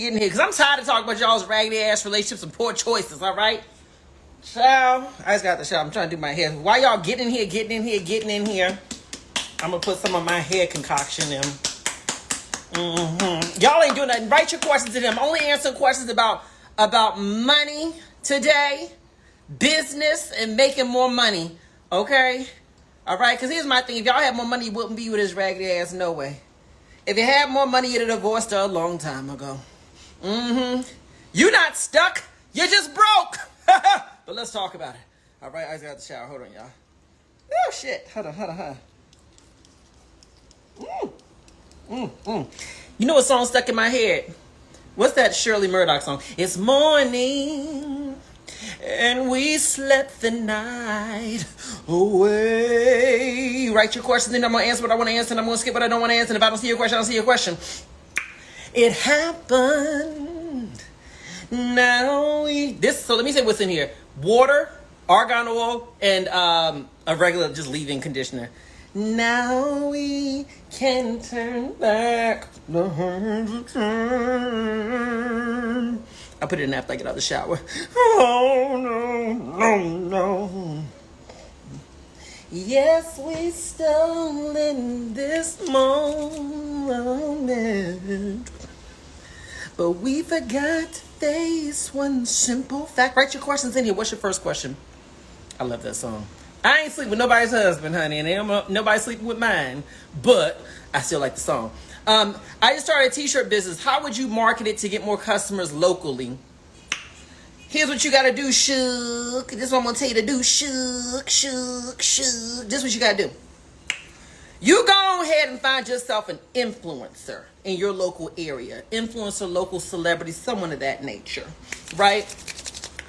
In here because I'm tired of talking about y'all's raggedy ass relationships and poor choices. All right, child. I just got the shower. I'm trying to do my hair. Why y'all getting in here? I'm gonna put some of my hair concoction in. Y'all ain't doing nothing. Write your questions in them. I'm only answering questions about money today, business, and making more money. Okay, all right. Because here's my thing: if y'all had more money, you wouldn't be with this raggedy ass. No way. If you had more money, you'd have divorced her a long time ago. You're not stuck. You're just broke. But let's talk about it. All right, I just got the shower. Hold on, y'all. Oh, shit. Hold on. You know what song stuck in my head? What's that Shirley Murdoch song? It's morning, and we slept the night away. Write your questions, and I'm going to answer what I want to answer, and I'm going to skip what I don't want to answer. And if I don't see your question, I don't see your question. It happened. Now so let me say what's in here. Water, argan oil, and a regular just leave-in conditioner. Now we can turn back the hands of time. I put it in after I get out of the shower. Oh, no. Yes, we stole in this moment, but we forgot to face one simple fact. Write your questions in here. What's your first question? I love that song. I ain't sleeping with nobody's husband, honey, and nobody's sleeping with mine, but I still like the song. I just started a t-shirt business. How would you market it to get more customers locally? Here's what you gotta do, shook. This is what I'm gonna tell you to do, shook. This is what you gotta do. You go ahead and find yourself an influencer in your local area. Influencer, local celebrity, someone of that nature, right?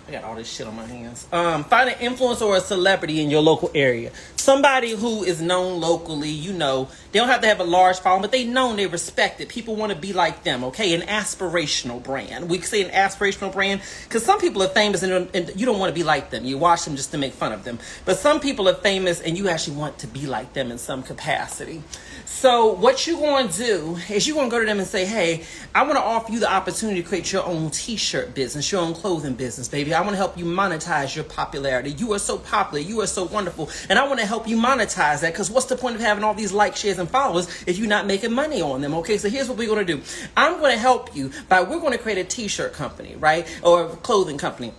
I got all this shit on my hands. Find an influencer or a celebrity in your local area. Somebody who is known locally, you know. They don't have to have a large following, but they known, they respected. People want to be like them, okay? An aspirational brand. We say an aspirational brand because some people are famous and you don't want to be like them. You watch them just to make fun of them. But some people are famous and you actually want to be like them in some capacity. So what you're going to do is you're going to go to them and say, hey, I want to offer you the opportunity to create your own t-shirt business, your own clothing business, baby. I want to help you monetize your popularity. You are so popular. You are so wonderful. And I want to help you monetize that because what's the point of having all these likes, shares, and followers if you're not making money on them, okay? So here's what we're going to do. I'm going to help you we're going to create a t-shirt company, right? Or a clothing company.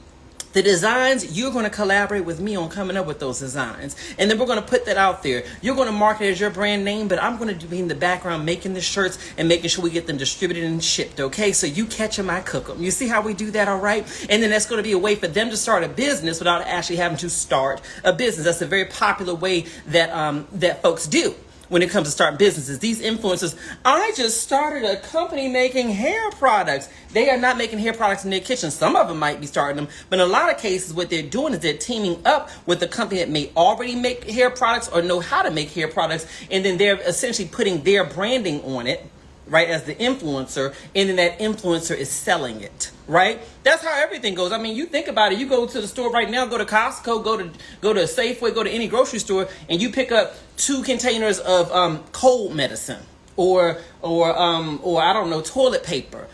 The designs, you're going to collaborate with me on coming up with those designs. And then we're going to put that out there. You're going to market it as your brand name, but I'm going to be in the background making the shirts and making sure we get them distributed and shipped, okay? So you catch them, I cook them. You see how we do that, all right? And then that's going to be a way for them to start a business without actually having to start a business. That's a very popular way that folks do. When it comes to starting businesses, these influencers, I just started a company making hair products. They are not making hair products in their kitchen. Some of them might be starting them, but in a lot of cases, what they're doing is they're teaming up with a company that may already make hair products or know how to make hair products, and then they're essentially putting their branding on it, right, as the influencer, and then that influencer is selling it, right? That's how everything goes. I mean, you think about it. You go to the store right now, go to Costco, go to Safeway, go to any grocery store, and you pick up 2 containers of cold medicine or I don't know, toilet paper.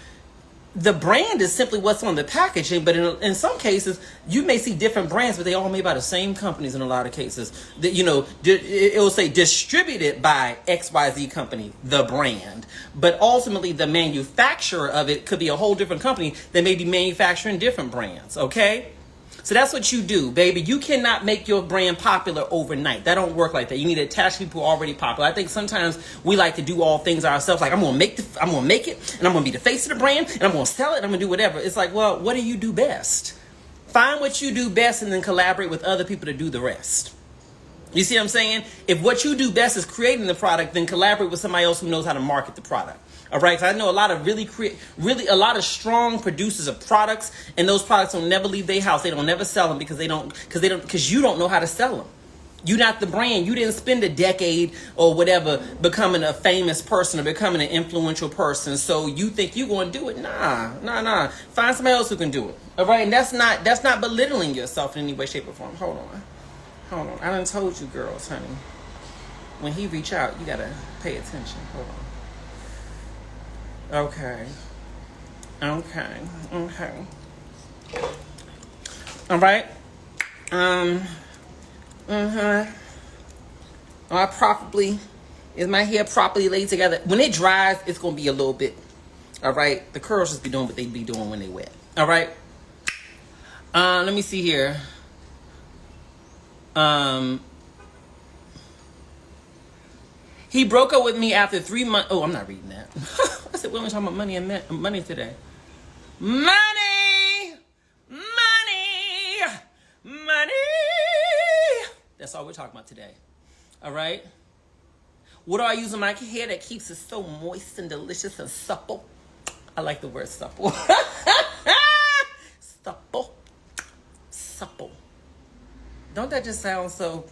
The brand is simply what's on the packaging, but in some cases, you may see different brands, but they all made by the same companies in a lot of cases. That, you know, it will say distributed by XYZ company, the brand. But ultimately, the manufacturer of it could be a whole different company that may be manufacturing different brands, okay? So that's what you do, baby. You cannot make your brand popular overnight. That don't work like that. You need to attach people who are already popular. I think sometimes we like to do all things ourselves. Like I'm gonna make it, and I'm gonna be the face of the brand, and I'm gonna sell it, and I'm gonna do whatever. It's like, well, what do you do best? Find what you do best, and then collaborate with other people to do the rest. You see what I'm saying? If what you do best is creating the product, then collaborate with somebody else who knows how to market the product. All right, so I know a lot of really a lot of strong producers of products, and those products will never leave their house. They don't never sell them because you don't know how to sell them. You're not the brand. You didn't spend a decade or whatever becoming a famous person or becoming an influential person. So you think you're going to do it? Nah. Find somebody else who can do it. All right, and that's not belittling yourself in any way, shape, or form. Hold on. I done told you, girls, honey. When he reach out, you gotta pay attention. Hold on. Okay. Okay. All right. Is my hair properly laid together? When it dries, it's gonna be a little bit. All right. The curls just be doing what they be doing when they wet. All right. Let me see here. He broke up with me after 3 months. Oh, I'm not reading that. I said, we're only talking about money today. Money! That's all we're talking about today. All right? What do I use in my hair that keeps it so moist and delicious and supple? I like the word supple. Supple. Don't that just sound so...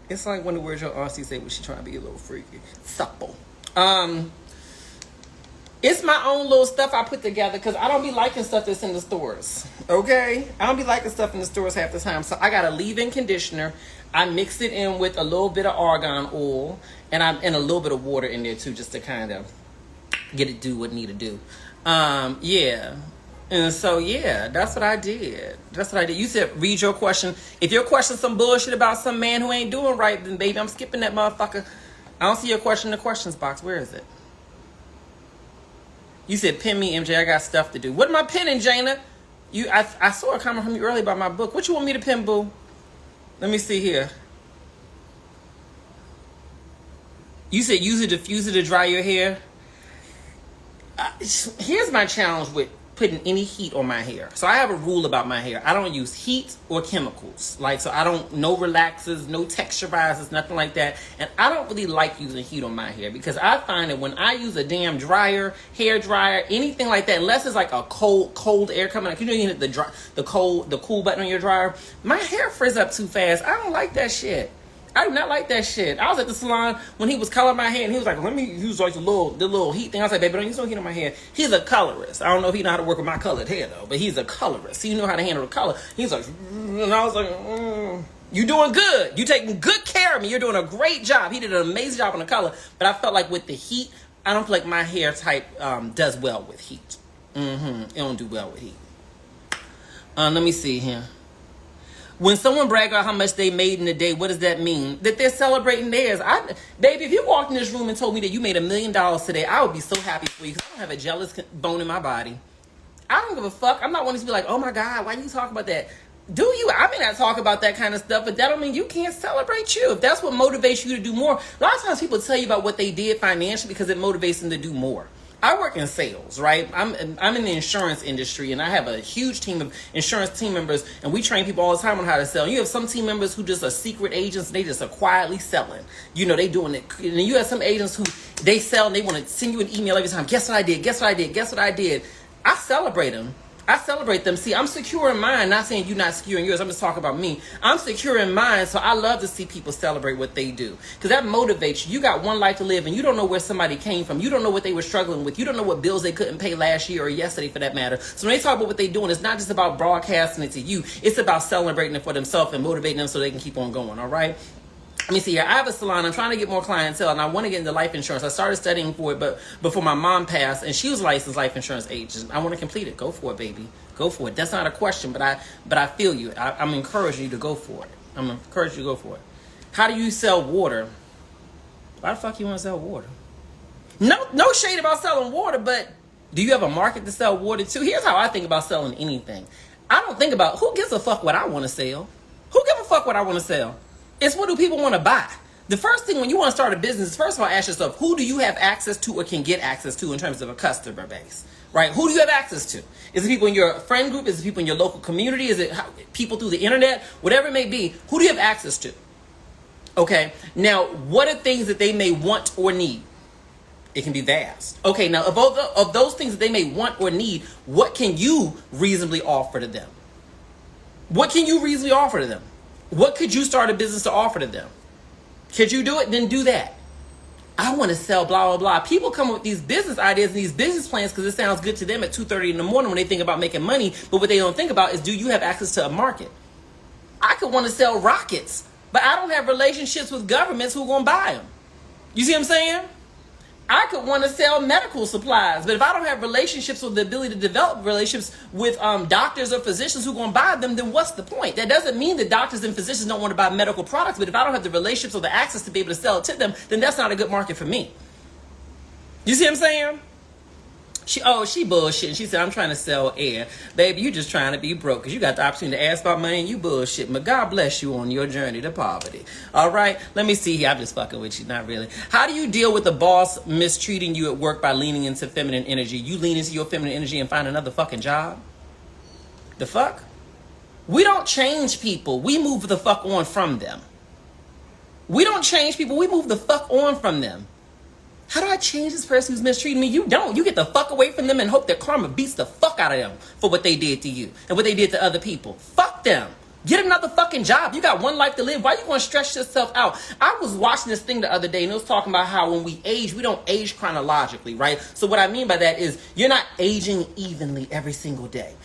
It's like when the words your auntie say when she trying to be a little freaky. Supple. It's my own little stuff I put together because I don't be liking stuff that's in the stores. Okay? I don't be liking stuff in the stores half the time. So I got a leave-in conditioner. I mix it in with a little bit of argan oil and a little bit of water in there too, just to kind of get it do what it need to do. Yeah. And so, yeah, that's what I did. You said, read your question. If your question's some bullshit about some man who ain't doing right, then baby, I'm skipping that motherfucker. I don't see your question in the questions box. Where is it? You said, pin me, MJ. I got stuff to do. What am I pinning, Jana? I saw a comment from you earlier about my book. What you want me to pin, boo? Let me see here. You said use a diffuser to dry your hair. Here's my challenge with putting any heat on my hair. So I have a rule about my hair. I don't use heat or chemicals. So I don't, no relaxers, no texturizers, nothing like that. And I don't really like using heat on my hair because I find that when I use a damn dryer, hair dryer, anything like that, unless it's like a cold air coming out, you hit the cool button on your dryer, my hair frizz up too fast. I don't like that shit. I do not like that shit. I was at the salon when he was coloring my hair, and he was like, let me use like the little heat thing. I was like, baby, don't use no heat on my hair. He's a colorist. I don't know if he know how to work with my colored hair, though, but he's a colorist. He knew how to handle the color. He's like, and I was like, you doing good. You taking good care of me. You're doing a great job. He did an amazing job on the color, but I felt like with the heat, I don't feel like my hair type does well with heat. It don't do well with heat. Let me see here. When someone brag about how much they made in a day, what does that mean? That they're celebrating theirs. Baby, if you walked in this room and told me that you made $1 million today, I would be so happy for you because I don't have a jealous bone in my body. I don't give a fuck. I'm not one to be like, oh my God, why you talk about that? Do you? I may not talk about that kind of stuff, but that don't mean you can't celebrate you. If that's what motivates you to do more. A lot of times people tell you about what they did financially because it motivates them to do more. I work in sales, right? I'm in the insurance industry, and I have a huge team of insurance team members, and we train people all the time on how to sell. You have some team members who just are secret agents, and they just are quietly selling. They doing it. And then you have some agents who they sell, and they want to send you an email every time. Guess what I did? Guess what I did? Guess what I did? I celebrate them. See, I'm secure in mine. Not saying you're not secure in yours. I'm just talking about me. I'm secure in mine, so I love to see people celebrate what they do because that motivates you. You got one life to live, and you don't know where somebody came from. You don't know what they were struggling with. You don't know what bills they couldn't pay last year or yesterday, for that matter. So when they talk about what they're doing, it's not just about broadcasting it to you. It's about celebrating it for themselves and motivating them so they can keep on going. All right. Let me see here. I have a salon. I'm trying to get more clientele, and I want to get into life insurance. I started studying for it, but before my mom passed, and she was a licensed life insurance agent. I want to complete it. Go for it, baby. Go for it. That's not a question, but I feel you. I'm encouraging you to go for it. How do you sell water? Why the fuck you want to sell water? No shade about selling water, but do you have a market to sell water to? Here's how I think about selling anything. I don't think about who gives a fuck what I want to sell. Who gives a fuck what I want to sell? It's what do people want to buy? The first thing when you want to start a business, first of all, ask yourself, who do you have access to or can get access to in terms of a customer base, right? Who do you have access to? Is it people in your friend group? Is it people in your local community? Is it people through the internet? Whatever it may be, who do you have access to? Okay, now what are things that they may want or need? It can be vast. Okay, now of those things that they may want or need, what can you reasonably offer to them? What can you reasonably offer to them? What could you start a business to offer to them? Could you do it? Then do that. I want to sell blah, blah, blah. People come up with these business ideas and these business plans because it sounds good to them at 2:30 in the morning when they think about making money. But what they don't think about is, do you have access to a market? I could want to sell rockets, but I don't have relationships with governments who are going to buy them. You see what I'm saying? I could want to sell medical supplies, but if I don't have relationships or the ability to develop relationships with doctors or physicians who are going to buy them, then what's the point? That doesn't mean that doctors and physicians don't want to buy medical products, but if I don't have the relationships or the access to be able to sell it to them, then that's not a good market for me. You see what I'm saying? She bullshitting. She said, I'm trying to sell air. Baby, you just trying to be broke because you got the opportunity to ask about money and you bullshit. But God bless you on your journey to poverty. All right? Let me see here. I'm just fucking with you. Not really. How do you deal with the boss mistreating you at work by leaning into feminine energy? You lean into your feminine energy and find another fucking job? The fuck? We don't change people. We move the fuck on from them. We don't change people. We move the fuck on from them. How do I change this person who's mistreating me? You don't. You get the fuck away from them and hope that karma beats the fuck out of them for what they did to you and what they did to other people. Fuck them. Get another fucking job. You got one life to live. Why are you going to stretch yourself out? I was watching this thing the other day, and it was talking about how when we age, we don't age chronologically, right? So what I mean by that is you're not aging evenly every single day.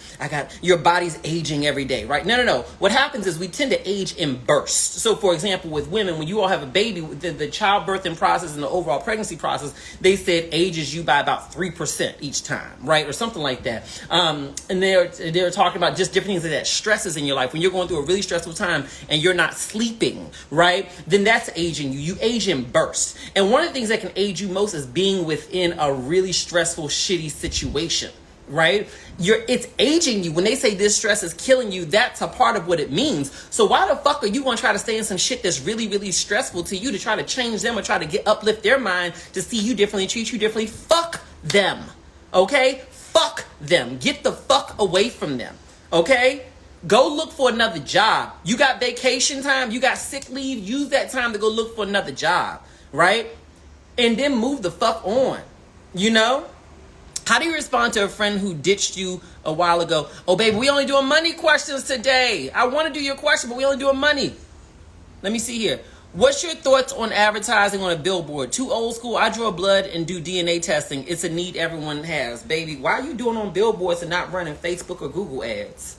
Your body's aging every day, right? No. What happens is we tend to age in bursts. So for example, with women, when you all have a baby, the childbirthing process and the overall pregnancy process, they said ages you by about 3% each time, right? Or something like that. And they're talking about just different things like that, stresses in your life. When you're going through a really stressful time and you're not sleeping, right? Then that's aging you. You age in bursts. And one of the things that can age you most is being within a really stressful, shitty situation, right? It's aging you. When they say this stress is killing you, that's a part of what it means. So why the fuck are you going to try to stay in some shit that's really, really stressful to you to try to change them or try to uplift their mind to see you differently, treat you differently? Fuck them. Okay? Fuck them. Get the fuck away from them. Okay? Go look for another job. You got vacation time, you got sick leave, use that time to go look for another job, right? And then move the fuck on, you know? How do you respond to a friend who ditched you a while ago? Oh, baby, we only doing money questions today. I want to do your question, but we only doing money. Let me see here. What's your thoughts on advertising on a billboard? Too old school. I draw blood and do DNA testing. It's a need everyone has. Baby, why are you doing on billboards and not running Facebook or Google ads?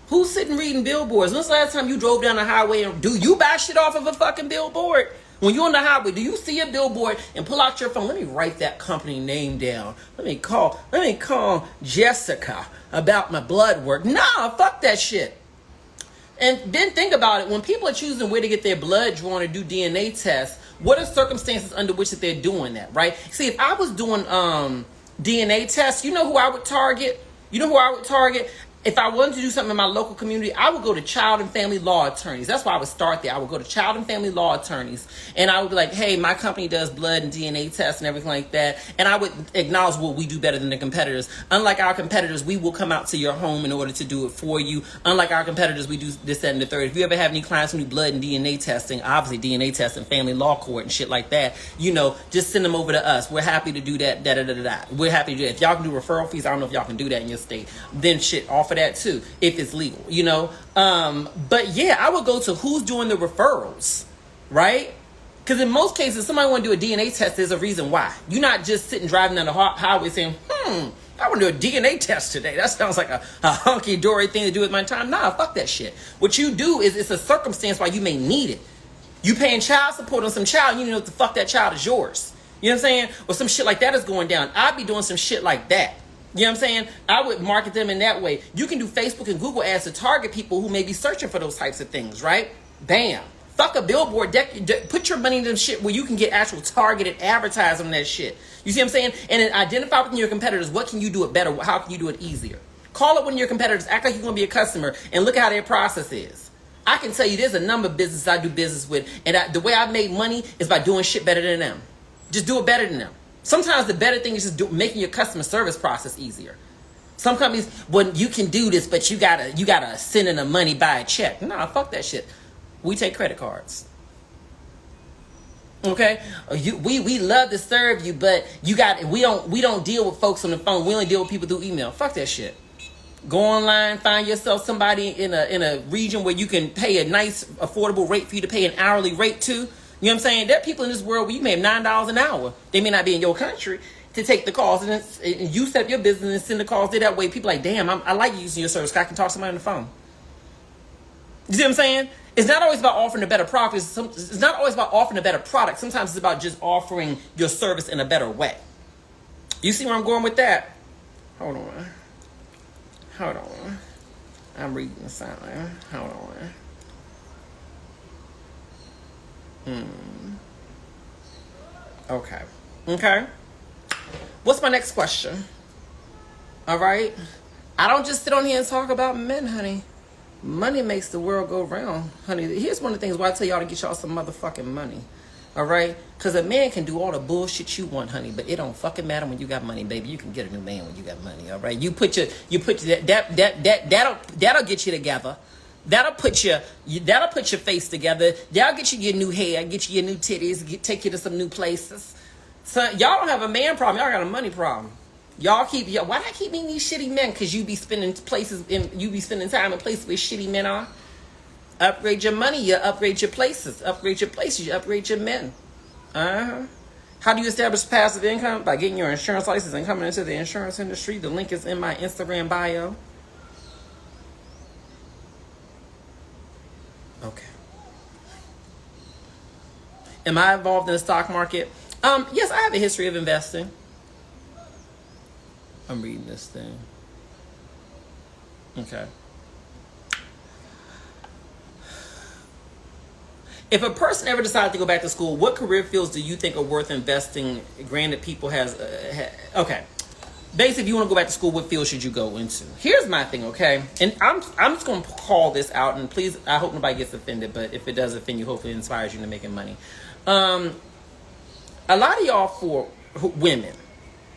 Who's sitting reading billboards? When's the last time you drove down the highway and do you buy shit off of a fucking billboard? When you're on the highway, do you see a billboard and pull out your phone? Let me write that company name down. Let me call Jessica about my blood work. Nah, fuck that shit. And then think about it. When people are choosing where to get their blood drawn or do DNA tests, what are circumstances under which that they're doing that, right? See, if I was doing DNA tests, you know who I would target? If I wanted to do something in my local community, I would go to child and family law attorneys. That's why I would start there. I would go to child and family law attorneys. And I would be like, hey, my company does blood and DNA tests and everything like that. And I would acknowledge what we do better than the competitors. Unlike our competitors, we will come out to your home in order to do it for you. Unlike our competitors, we do this, that, and the third. If you ever have any clients who do blood and DNA testing, obviously DNA testing, family law court and shit like that, you know, just send them over to us. We're happy to do that, We're happy to do that. If y'all can do referral fees, I don't know if y'all can do that in your state. Then shit, offer that too, if it's legal, you know. But yeah, I would go to who's doing the referrals, right? Because in most cases, somebody want to do a DNA test, there's a reason why. You're not just sitting driving down the highway saying, I want to do a DNA test today. That sounds like a hunky-dory thing to do with my time. Nah, fuck that shit. What you do is it's a circumstance why you may need it. You paying child support on some child, you know what the fuck that child is yours. You know what I'm saying? Or some shit like that is going down. I'd be doing some shit like that. You know what I'm saying? I would market them in that way. You can do Facebook and Google ads to target people who may be searching for those types of things, right? Bam. Fuck a billboard. Put your money into shit where you can get actual targeted advertising on that shit. You see what I'm saying? And then identify with your competitors. What can you do it better? How can you do it easier? Call up one of your competitors. Act like you're going to be a customer and look at how their process is. I can tell you there's a number of businesses I do business with. And the way I make money is by doing shit better than them. Just do it better than them. Sometimes the better thing is just making your customer service process easier. Some companies, well, you can do this, but you gotta send in the money by a check. Nah, fuck that shit. We take credit cards. Okay, we love to serve you, but we don't deal with folks on the phone. We only deal with people through email. Fuck that shit. Go online, find yourself somebody in a region where you can pay a nice, affordable rate for you to pay an hourly rate to. You know what I'm saying? There are people in this world where you may have $9 an hour. They may not be in your country to take the calls. And you set up your business and send the calls there that way. People are like, damn, I like using your service because I can talk to somebody on the phone. You see what I'm saying? It's not always about offering a better product. It's not always about offering a better product. Sometimes it's about just offering your service in a better way. You see where I'm going with that? Hold on. I'm reading the sign. Hold on. Okay. What's my next question? All right. I don't just sit on here and talk about men, honey. Money makes the world go round, honey. Here's one of the things why I tell y'all to get y'all some motherfucking money. All right? Because a man can do all the bullshit you want, honey, but it don't fucking matter when you got money, baby. You can get a new man when you got money, all right? That'll get you together. That'll put your face together. That'll get you your new hair, get you your new titties, take you to some new places. So y'all don't have a man problem. Y'all got a money problem. Why do I keep meeting these shitty men? Because you be spending time in places where shitty men are. Upgrade your money, you upgrade your places. Upgrade your places, you upgrade your men. How do you establish passive income? By getting your insurance license and coming into the insurance industry. The link is in my Instagram bio. Okay. Am I involved in the stock market? Yes, I have a history of investing. I'm reading this thing. Okay. If a person ever decided to go back to school, what career fields do you think are worth investing? Granted, people okay. Basically, if you want to go back to school, what field should you go into? Here's my thing, okay? And I'm just going to call this out, and please, I hope nobody gets offended, but if it does offend you, hopefully it inspires you into making money. A lot of y'all for women,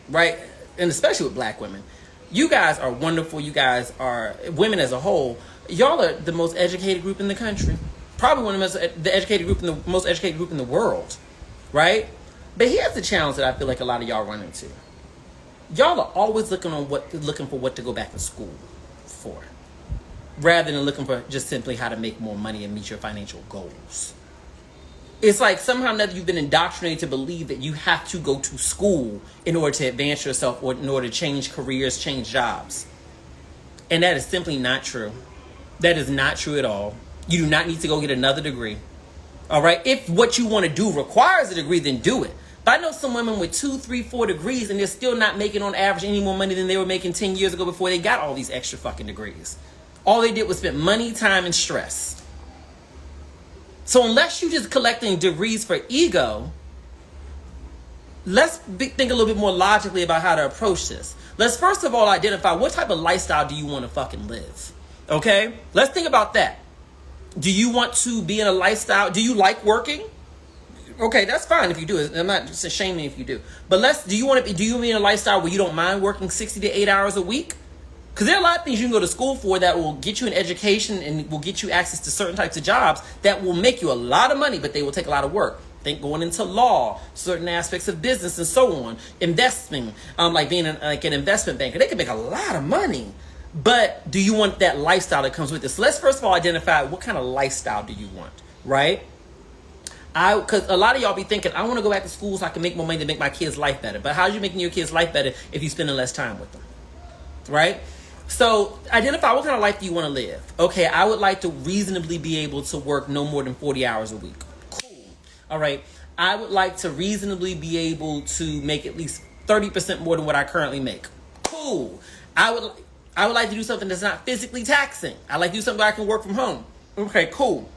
right? And especially with black women, you guys are wonderful. You guys are, women as a whole, y'all are the most educated group in the country. Probably one of the most educated group in the world, right? But here's the challenge that I feel like a lot of y'all run into. Y'all are always looking for what to go back to school for, rather than looking for just simply how to make more money and meet your financial goals. It's like somehow or another you've been indoctrinated to believe that you have to go to school in order to advance yourself or in order to change careers, change jobs. And that is simply not true. That is not true at all. You do not need to go get another degree. All right? If what you want to do requires a degree, then do it. But I know some women with 2, 3, 4 degrees and they're still not making on average any more money than they were making 10 years ago before they got all these extra fucking degrees. All they did was spend money, time, and stress. So unless you're just collecting degrees for ego, let's think a little bit more logically about how to approach this. Let's first of all identify what type of lifestyle do you want to fucking live. Okay? Let's think about that. Do you want to be in a lifestyle? Do you like working? Okay, that's fine if you do. I'm not just shaming if you do. But do you be in a lifestyle where you don't mind working 60 to 8 hours a week? Because there are a lot of things you can go to school for that will get you an education and will get you access to certain types of jobs that will make you a lot of money, but they will take a lot of work. Think going into law, certain aspects of business and so on, investing, like being an investment banker. They can make a lot of money. But do you want that lifestyle that comes with this? So let's first of all identify what kind of lifestyle do you want, right? Because a lot of y'all be thinking, I want to go back to school so I can make more money to make my kids' life better. But how are you making your kids' life better if you're spending less time with them, right? So identify what kind of life do you want to live. Okay, I would like to reasonably be able to work no more than 40 hours a week. Cool. All right. I would like to reasonably be able to make at least 30% more than what I currently make. Cool. I would like to do something that's not physically taxing. I like to do something where I can work from home. Okay, cool.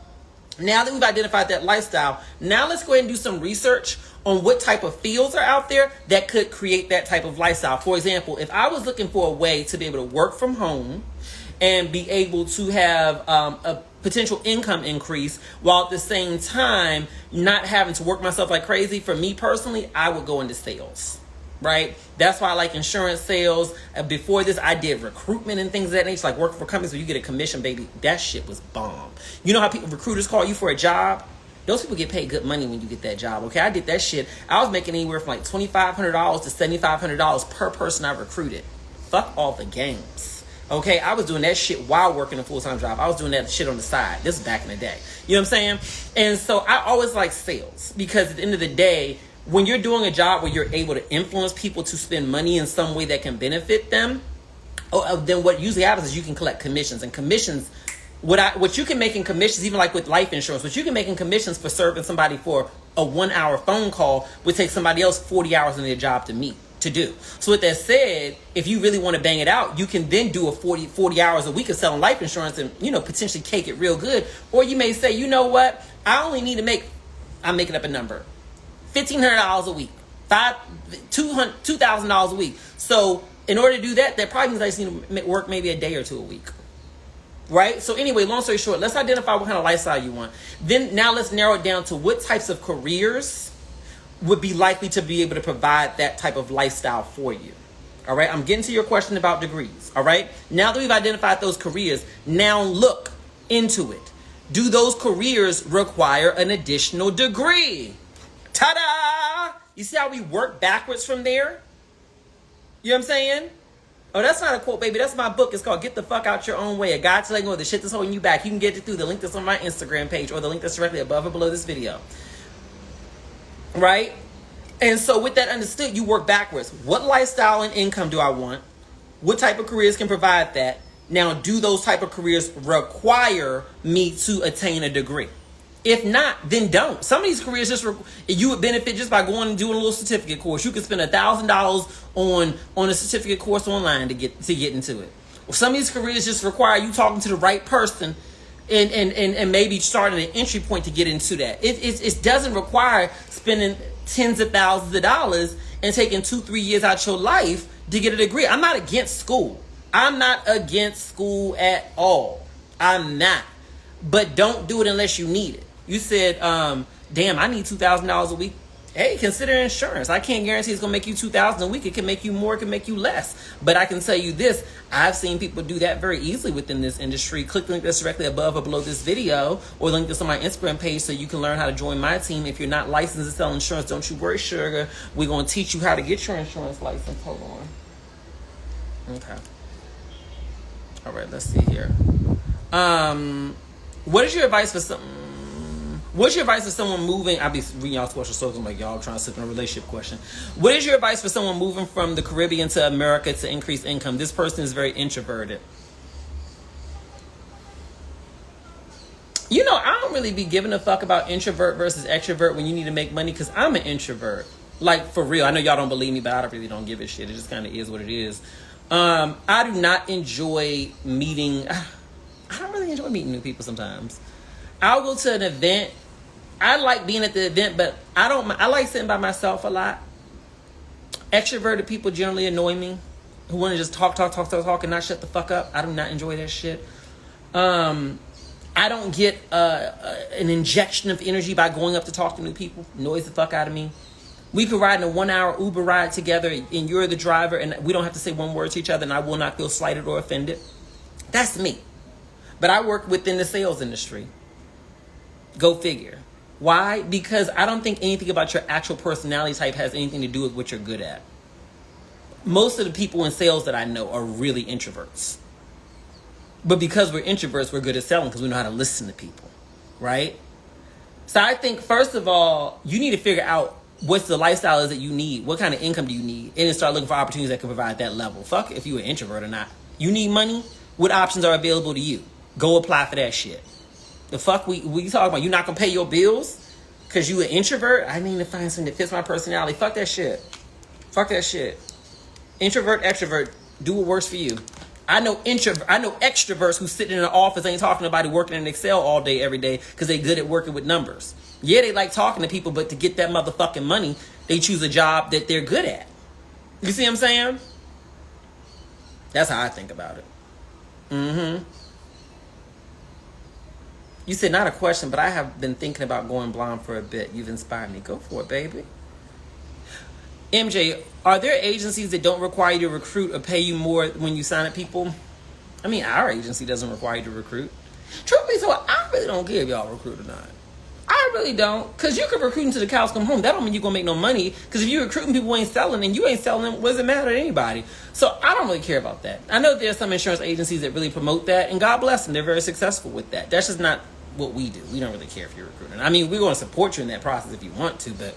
Now that we've identified that lifestyle, now let's go ahead and do some research on what type of fields are out there that could create that type of lifestyle. For example, if I was looking for a way to be able to work from home and be able to have a potential income increase while at the same time not having to work myself like crazy, for me personally, I would go into sales. Right? That's why I like insurance sales. Before this, I did recruitment and things of that nature, like working for companies where you get a commission, baby. That shit was bomb. You know how recruiters call you for a job? Those people get paid good money when you get that job, okay? I did that shit. I was making anywhere from like $2,500 to $7,500 per person I recruited. Fuck all the games, okay? I was doing that shit while working a full-time job. I was doing that shit on the side. This is back in the day. You know what I'm saying? And so I always like sales because at the end of the day, when you're doing a job where you're able to influence people to spend money in some way that can benefit them, then what usually happens is you can collect commissions. And commissions, What you can make in commissions, even like with life insurance, what you can make in commissions for serving somebody for a 1 hour phone call would take somebody else 40 hours in their job to do. So with that said, if you really want to bang it out, you can then do a 40 hours a week of selling life insurance and, potentially cake it real good. Or you may say, you know what, I only need to make, I'm making up a number, $1,500 a week, $2,000 a week. So in order to do that, that probably means I just need to work maybe a day or two a week. Right? So anyway, long story short, let's identify what kind of lifestyle you want. Then now let's narrow it down to what types of careers would be likely to be able to provide that type of lifestyle for you. All right? I'm getting to your question about degrees. All right? Now that we've identified those careers, now look into it. Do those careers require an additional degree? Ta-da! You see how we work backwards from there? You know what I'm saying? Oh, that's not a quote, baby. That's my book. It's called Get the Fuck Out Your Own Way. A guide to letting go of the shit that's holding you back. You can get it through the link that's on my Instagram page or the link that's directly above or below this video. Right? And so with that understood, you work backwards. What lifestyle and income do I want? What type of careers can provide that? Now, do those type of careers require me to attain a degree? If not, then don't. Some of these careers you would benefit just by going and doing a little certificate course. You could spend $1,000 on a certificate course online to get into it. Or some of these careers just require you talking to the right person and maybe starting an entry point to get into that. It doesn't require spending tens of thousands of dollars and taking 2-3 years out your life to get a degree. I'm not against school. I'm not against school at all. I'm not. But don't do it unless you need it. You said, damn, I need $2,000 a week. Hey, consider insurance. I can't guarantee it's going to make you $2,000 a week. It can make you more. It can make you less. But I can tell you this. I've seen people do that very easily within this industry. Click the link that's directly above or below this video or the link that's on my Instagram page so you can learn how to join my team. If you're not licensed to sell insurance, don't you worry, sugar. We're going to teach you how to get your insurance license. Hold on. Okay. All right, let's see here. What is your advice for What's your advice for someone moving? I'll be reading y'all's questions, so I'm like, y'all trying to slip in a relationship question. What is your advice for someone moving from the Caribbean to America to increase income? This person is very introverted. I don't really be giving a fuck about introvert versus extrovert when you need to make money because I'm an introvert. Like, for real. I know y'all don't believe me, but I really don't give a shit. It just kind of is what it is. I do not enjoy meeting. I don't really enjoy meeting new people sometimes. I'll go to an event. I like being at the event, but I like sitting by myself a lot. Extroverted people generally annoy me, who want to just talk and not shut the fuck up. I do not enjoy that shit. I don't get an injection of energy by going up to talk to new people. Annoys the fuck out of me. We could ride in a 1 hour Uber ride together and you're the driver and we don't have to say one word to each other and I will not feel slighted or offended. That's me. But I work within the sales industry. Go figure. Why? Because I don't think anything about your actual personality type has anything to do with what you're good at. Most of the people in sales that I know are really introverts. But because we're introverts, we're good at selling because we know how to listen to people. Right? So I think, first of all, you need to figure out what's the lifestyle is that you need. What kind of income do you need? And then start looking for opportunities that can provide that level. Fuck if you're an introvert or not. You need money? What options are available to you? Go apply for that shit. The fuck we talking about? You not gonna pay your bills because you an introvert? I need to find something that fits my personality. Fuck that shit. Fuck that shit. Introvert, extrovert, do what works for you. I know extroverts who sit in an office ain't talking to nobody working in Excel all day every day because they good at working with numbers. Yeah, they like talking to people, but to get that motherfucking money, they choose a job that they're good at. You see what I'm saying? That's how I think about it. Mm-hmm. You said not a question, but I have been thinking about going blonde for a bit. You've inspired me. Go for it, baby. MJ, are there agencies that don't require you to recruit or pay you more when you sign up people? I mean, our agency doesn't require you to recruit. Truth be told, I really don't care if y'all recruit or not. I really don't. Because you can recruit until the cows come home. That don't mean you're going to make no money. Because if you're recruiting people who ain't selling and you ain't selling them, what does it matter to anybody? So I don't really care about that. I know there's some insurance agencies that really promote that. And God bless them. They're very successful with that. That's just not what we do. We don't really care if you're recruiting. I mean, we're going to support you in that process if you want to. But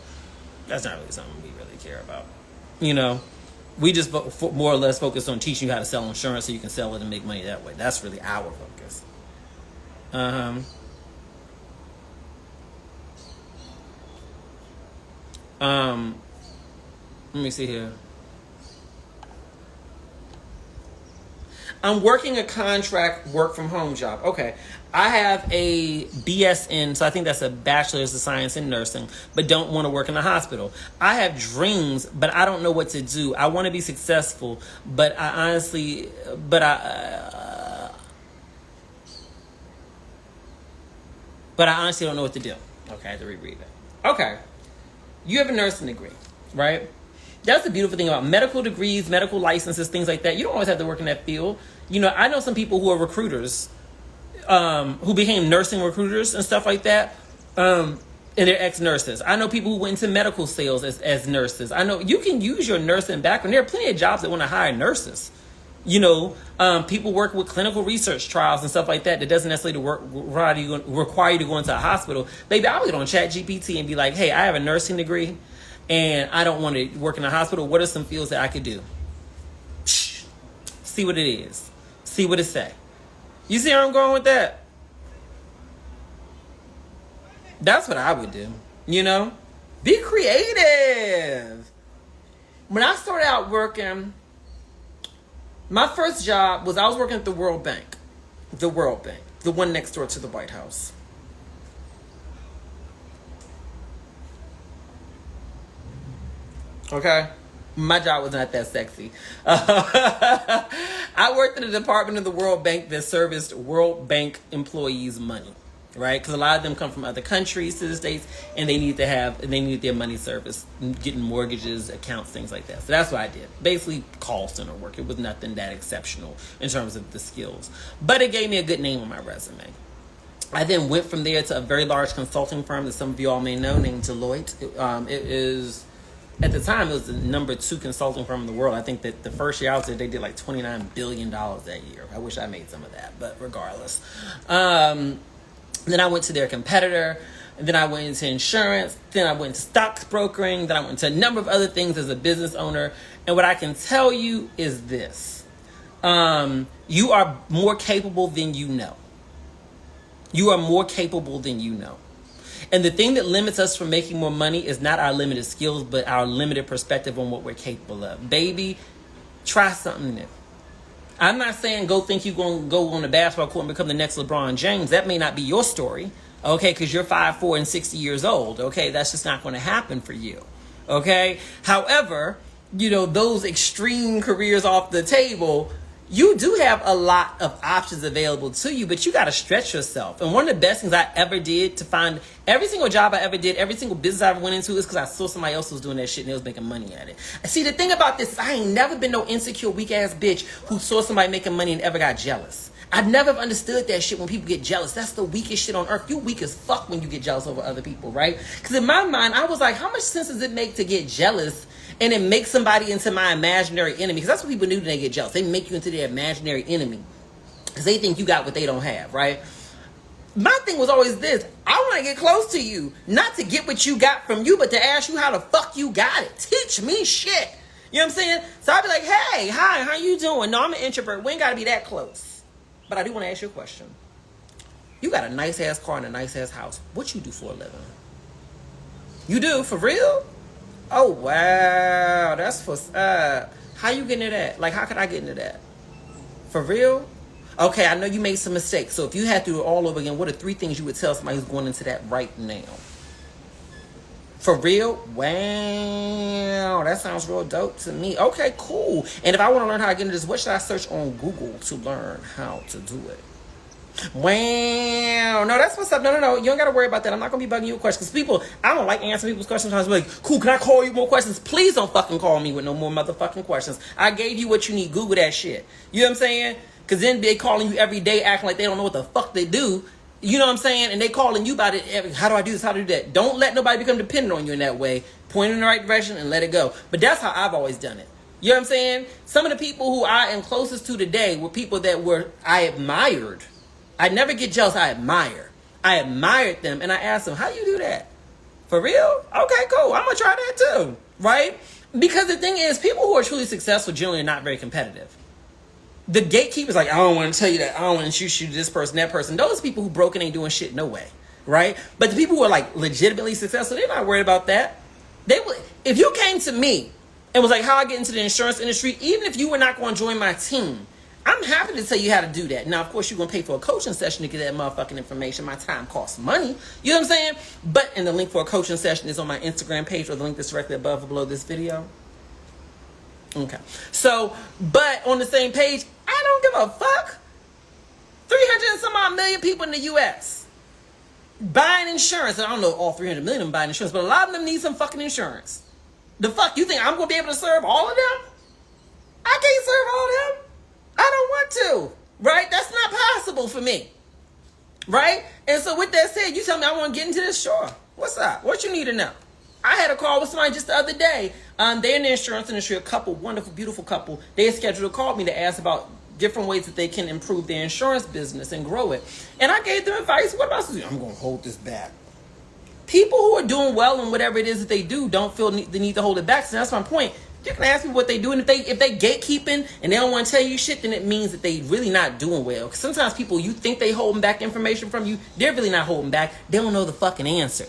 that's not really something we really care about. We just more or less focus on teaching you how to sell insurance so you can sell it and make money that way. That's really our focus. Uh-huh. Let me see here. I'm working a contract work from home job. Okay. I have a BSN, so I think that's a bachelor's of science in nursing, but don't want to work in a hospital. I have dreams, but I don't know what to do. I want to be successful, but I honestly, but I honestly don't know what to do. Okay, I have to reread that. Okay. You have a nursing degree, right? That's the beautiful thing about medical degrees, medical licenses, things like that. You don't always have to work in that field. You know, I know some people who are recruiters, who became nursing recruiters and stuff like that, and they're ex-nurses. I know people who went into medical sales as nurses. I know you can use your nursing background. There are plenty of jobs that want to hire nurses. You know, people work with clinical research trials and stuff like that. That doesn't necessarily require you to go into a hospital. Baby, I'll get on ChatGPT and be like, hey, I have a nursing degree and I don't want to work in a hospital. What are some fields that I could do? See what it is. See what it say. You see where I'm going with that? That's what I would do. You know? Be creative. When I started out working, my first job was I was working at the World Bank. The World Bank. The one next door to the White House. Okay? My job was not that sexy. I worked in a department of the World Bank that serviced World Bank employees' money. Right? Because a lot of them come from other countries to the States and they need their money serviced, getting mortgages, accounts, things like that. So that's what I did. Basically call center work. It was nothing that exceptional in terms of the skills. But it gave me a good name on my resume. I then went from there to a very large consulting firm that some of you all may know named Deloitte. It is, at the time, it was the number 2 consulting firm in the world. I think that the first year I was there, they did like $29 billion that year. I wish I made some of that, but regardless. Then I went to their competitor, and then I went into insurance, then I went into stocks brokering, then I went into a number of other things as a business owner. And what I can tell you is this. You are more capable than you know. You are more capable than you know. And the thing that limits us from making more money is not our limited skills, but our limited perspective on what we're capable of. Baby, try something new. I'm not saying go think you're going to go on the basketball court and become the next LeBron James. That may not be your story, okay, because you're 5'4" and 60 years old, okay? That's just not going to happen for you, okay? However, you know, those extreme careers off the table, you do have a lot of options available to you, but you got to stretch yourself. And one of the best things I ever did to find every single job I ever did, every single business I ever went into is because I saw somebody else was doing that shit and they was making money at it. See, the thing about this is I ain't never been no insecure, weak-ass bitch who saw somebody making money and ever got jealous. I never understood that shit when people get jealous. That's the weakest shit on earth. You weak as fuck when you get jealous over other people, right? Because in my mind, I was like, how much sense does it make to get jealous and then make somebody into my imaginary enemy? Because that's what people do when they get jealous. They make you into their imaginary enemy because they think you got what they don't have, right? My thing was always this. I want to get close to you. Not to get what you got from you, but to ask you how the fuck you got it. Teach me shit. You know what I'm saying? So I'd be like, hey, hi, how you doing? No, I'm an introvert. We ain't got to be that close. But I do want to ask you a question. You got a nice-ass car and a nice-ass house. What you do for a living? You do? For real? Oh, wow. That's for... how you getting into that? Like, how could I get into that? For real? Okay, I know you made some mistakes. So if you had to do it all over again, what are 3 things you would tell somebody who's going into that right now? For real? Wow. That sounds real dope to me. Okay, cool. And if I want to learn how to get into this, what should I search on Google to learn how to do it? Wow. No, that's what's up. No. You don't got to worry about that. I'm not going to be bugging you with questions. Because I don't like answering people's questions. Sometimes I'm like, cool, can I call you more questions? Please don't fucking call me with no more motherfucking questions. I gave you what you need. Google that shit. You know what I'm saying? Because then they calling you every day acting like they don't know what the fuck they do. You know what I'm saying? And they calling you about it. How do I do this? How do I do that? Don't let nobody become dependent on you in that way. Point in the right direction and let it go. But that's how I've always done it. You know what I'm saying? Some of the people who I am closest to today were people that I admired. I never get jealous. I admired them. And I asked them, how do you do that? For real? Okay, cool. I'm going to try that too. Right? Because the thing is, people who are truly successful generally are not very competitive. The gatekeepers like, I don't want to tell you that. I don't want to introduce you to this person, that person. Those people who broke and ain't doing shit, no way. Right? But the people who are like legitimately successful, they're not worried about that. They would, if you came to me and was like, how I get into the insurance industry, even if you were not going to join my team, I'm happy to tell you how to do that. Now, of course, you're going to pay for a coaching session to get that motherfucking information. My time costs money. You know what I'm saying? But, and the link for a coaching session is on my Instagram page or the link that's directly above or below this video. Okay. So, but on the same page, I don't give a fuck. 300 and some odd million people in the U.S. buying insurance. I don't know all 300 million of them buying insurance, but a lot of them need some fucking insurance. The fuck, you think I'm going to be able to serve all of them? I can't serve all of them. I don't want to, right? That's not possible for me, right? And so with that said, you tell me I want to get into this, sure. What's up? What you need to know? I had a call with somebody just the other day. They're in the insurance industry, a couple, wonderful, beautiful couple. They scheduled to call me to ask about different ways that they can improve their insurance business and grow it. And I gave them advice. What am I supposed to do? I'm going to hold this back. People who are doing well in whatever it is that they do don't feel the need to hold it back. So that's my point. You can ask me what they do, and if they gatekeeping and they don't want to tell you shit, then it means that they really not doing well. Because sometimes people, you think they holding back information from you, they're really not holding back. They don't know the fucking answer,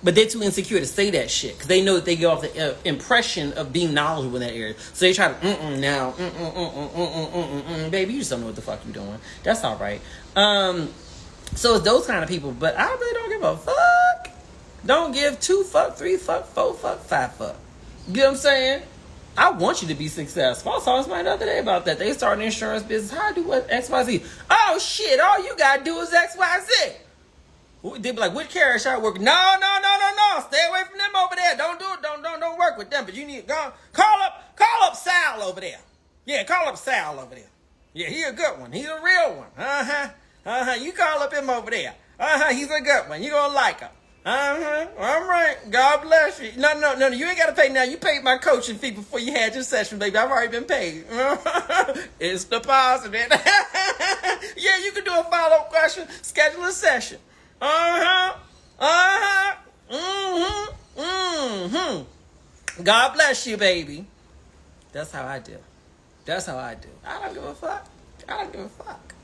but they're too insecure to say that shit because they know that they get off the impression of being knowledgeable in that area. So they try to baby, you just don't know what the fuck you doing. That's all right. So it's those kind of people, but I really don't give a fuck. Don't give 2 fuck, 3 fuck, 4 fuck, 5 fuck. You know what I'm saying? I want you to be successful. I saw somebody the other day about that. They started an insurance business. How I do what? XYZ. Oh shit! All you gotta do is XYZ. They be like, which carrier should I work with? No. Stay away from them over there. Don't do it. Don't work with them. But you need to call up Sal over there. Yeah, call up Sal over there. Yeah, he a good one. He's a real one. You call up him over there. He's a good one. You gonna like him. All right. God bless you. No. You ain't got to pay now. You paid my coaching fee before you had your session, baby. I've already been paid. It's deposited. Yeah, you can do a follow-up question. Schedule a session. God bless you, baby. That's how I do. I don't give a fuck.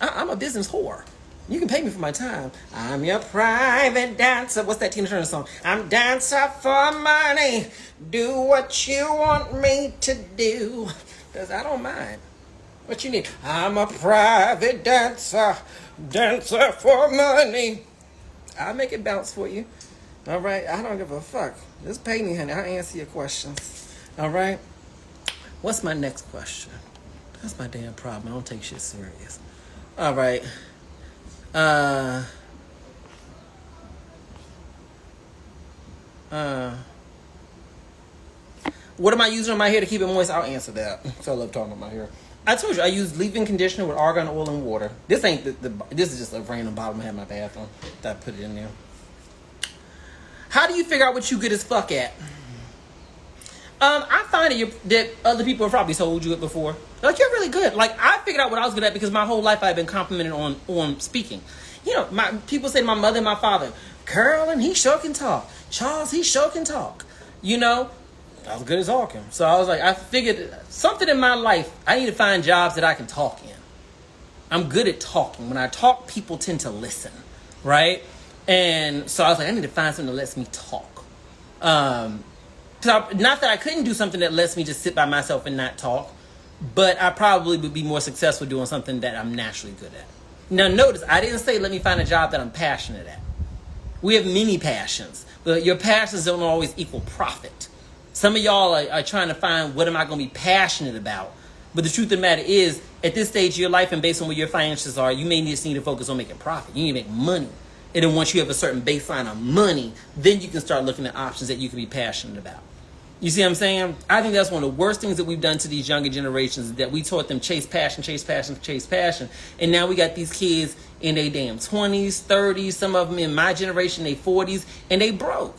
I'm a business whore. You can pay me for my time. I'm your private dancer. What's that Tina Turner song? I'm dancer for money. Do what you want me to do. Because I don't mind. What you need? I'm a private dancer. Dancer for money. I'll make it bounce for you. All right? I don't give a fuck. Just pay me, honey. I'll answer your questions. All right? What's my next question? That's my damn problem. I don't take shit serious. All right. What am I using on my hair to keep it moist? I'll answer that. So I love talking about my hair. I told you I use leave-in conditioner with argan oil and water. This ain't this is just a random bottle I have in my bathroom that I put it in there. How do you figure out what you good as fuck at? I find that other people have probably told you it before. Like, you're really good. Like, I figured out what I was good at because my whole life I've been complimented on speaking. You know, people say to my mother and my father, Carolyn, he sure can talk. Charles, he sure can talk. You know, I was good as talking. So I was like, I figured something in my life, I need to find jobs that I can talk in. I'm good at talking. When I talk, people tend to listen, right? And so I was like, I need to find something that lets me talk. Not that I couldn't do something that lets me just sit by myself and not talk, but I probably would be more successful doing something that I'm naturally good at. Now notice, I didn't say let me find a job that I'm passionate at. We have many passions, but your passions don't always equal profit. Some of y'all are trying to find what am I going to be passionate about. But the truth of the matter is, at this stage of your life and based on where your finances are, you may just need to focus on making profit. You need to make money. And then once you have a certain baseline of money, then you can start looking at options that you can be passionate about. You see what I'm saying? I think that's one of the worst things that we've done to these younger generations, is that we taught them chase passion. And now we got these kids in their damn 20s, 30s, some of them in my generation, they 40s, and they broke.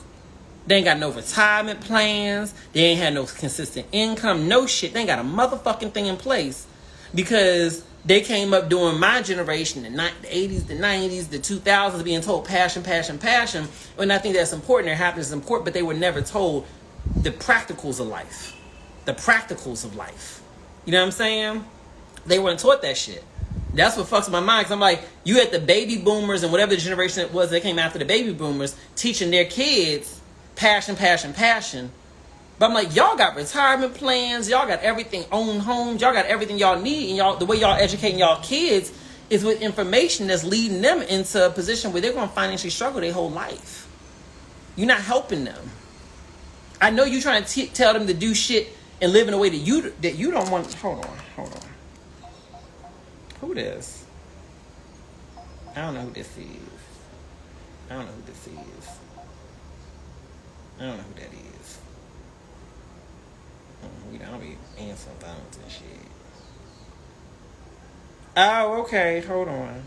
They ain't got no retirement plans. They ain't had no consistent income, no shit. They ain't got a motherfucking thing in place because they came up during my generation, the 80s, the 90s, the 2000s, being told passion. And I think that's important. Their happiness is important, but they were never told the practicals of life. You know what I'm saying? They weren't taught that shit. That's what fucks my mind. Because I'm like, you had the baby boomers and whatever the generation it was that came after the baby boomers teaching their kids passion, passion, passion. But I'm like, y'all got retirement plans. Y'all got everything, own homes. Y'all got everything y'all need. And y'all, the way y'all educating y'all kids is with information that's leading them into a position where they're going to financially struggle their whole life. You're not helping them. I know you're trying to tell them to do shit and live in a way that you don't want. Hold on. Who this? I don't know who this is. I don't know who that is. I don't be answering phones and shit. Oh, okay. Hold on.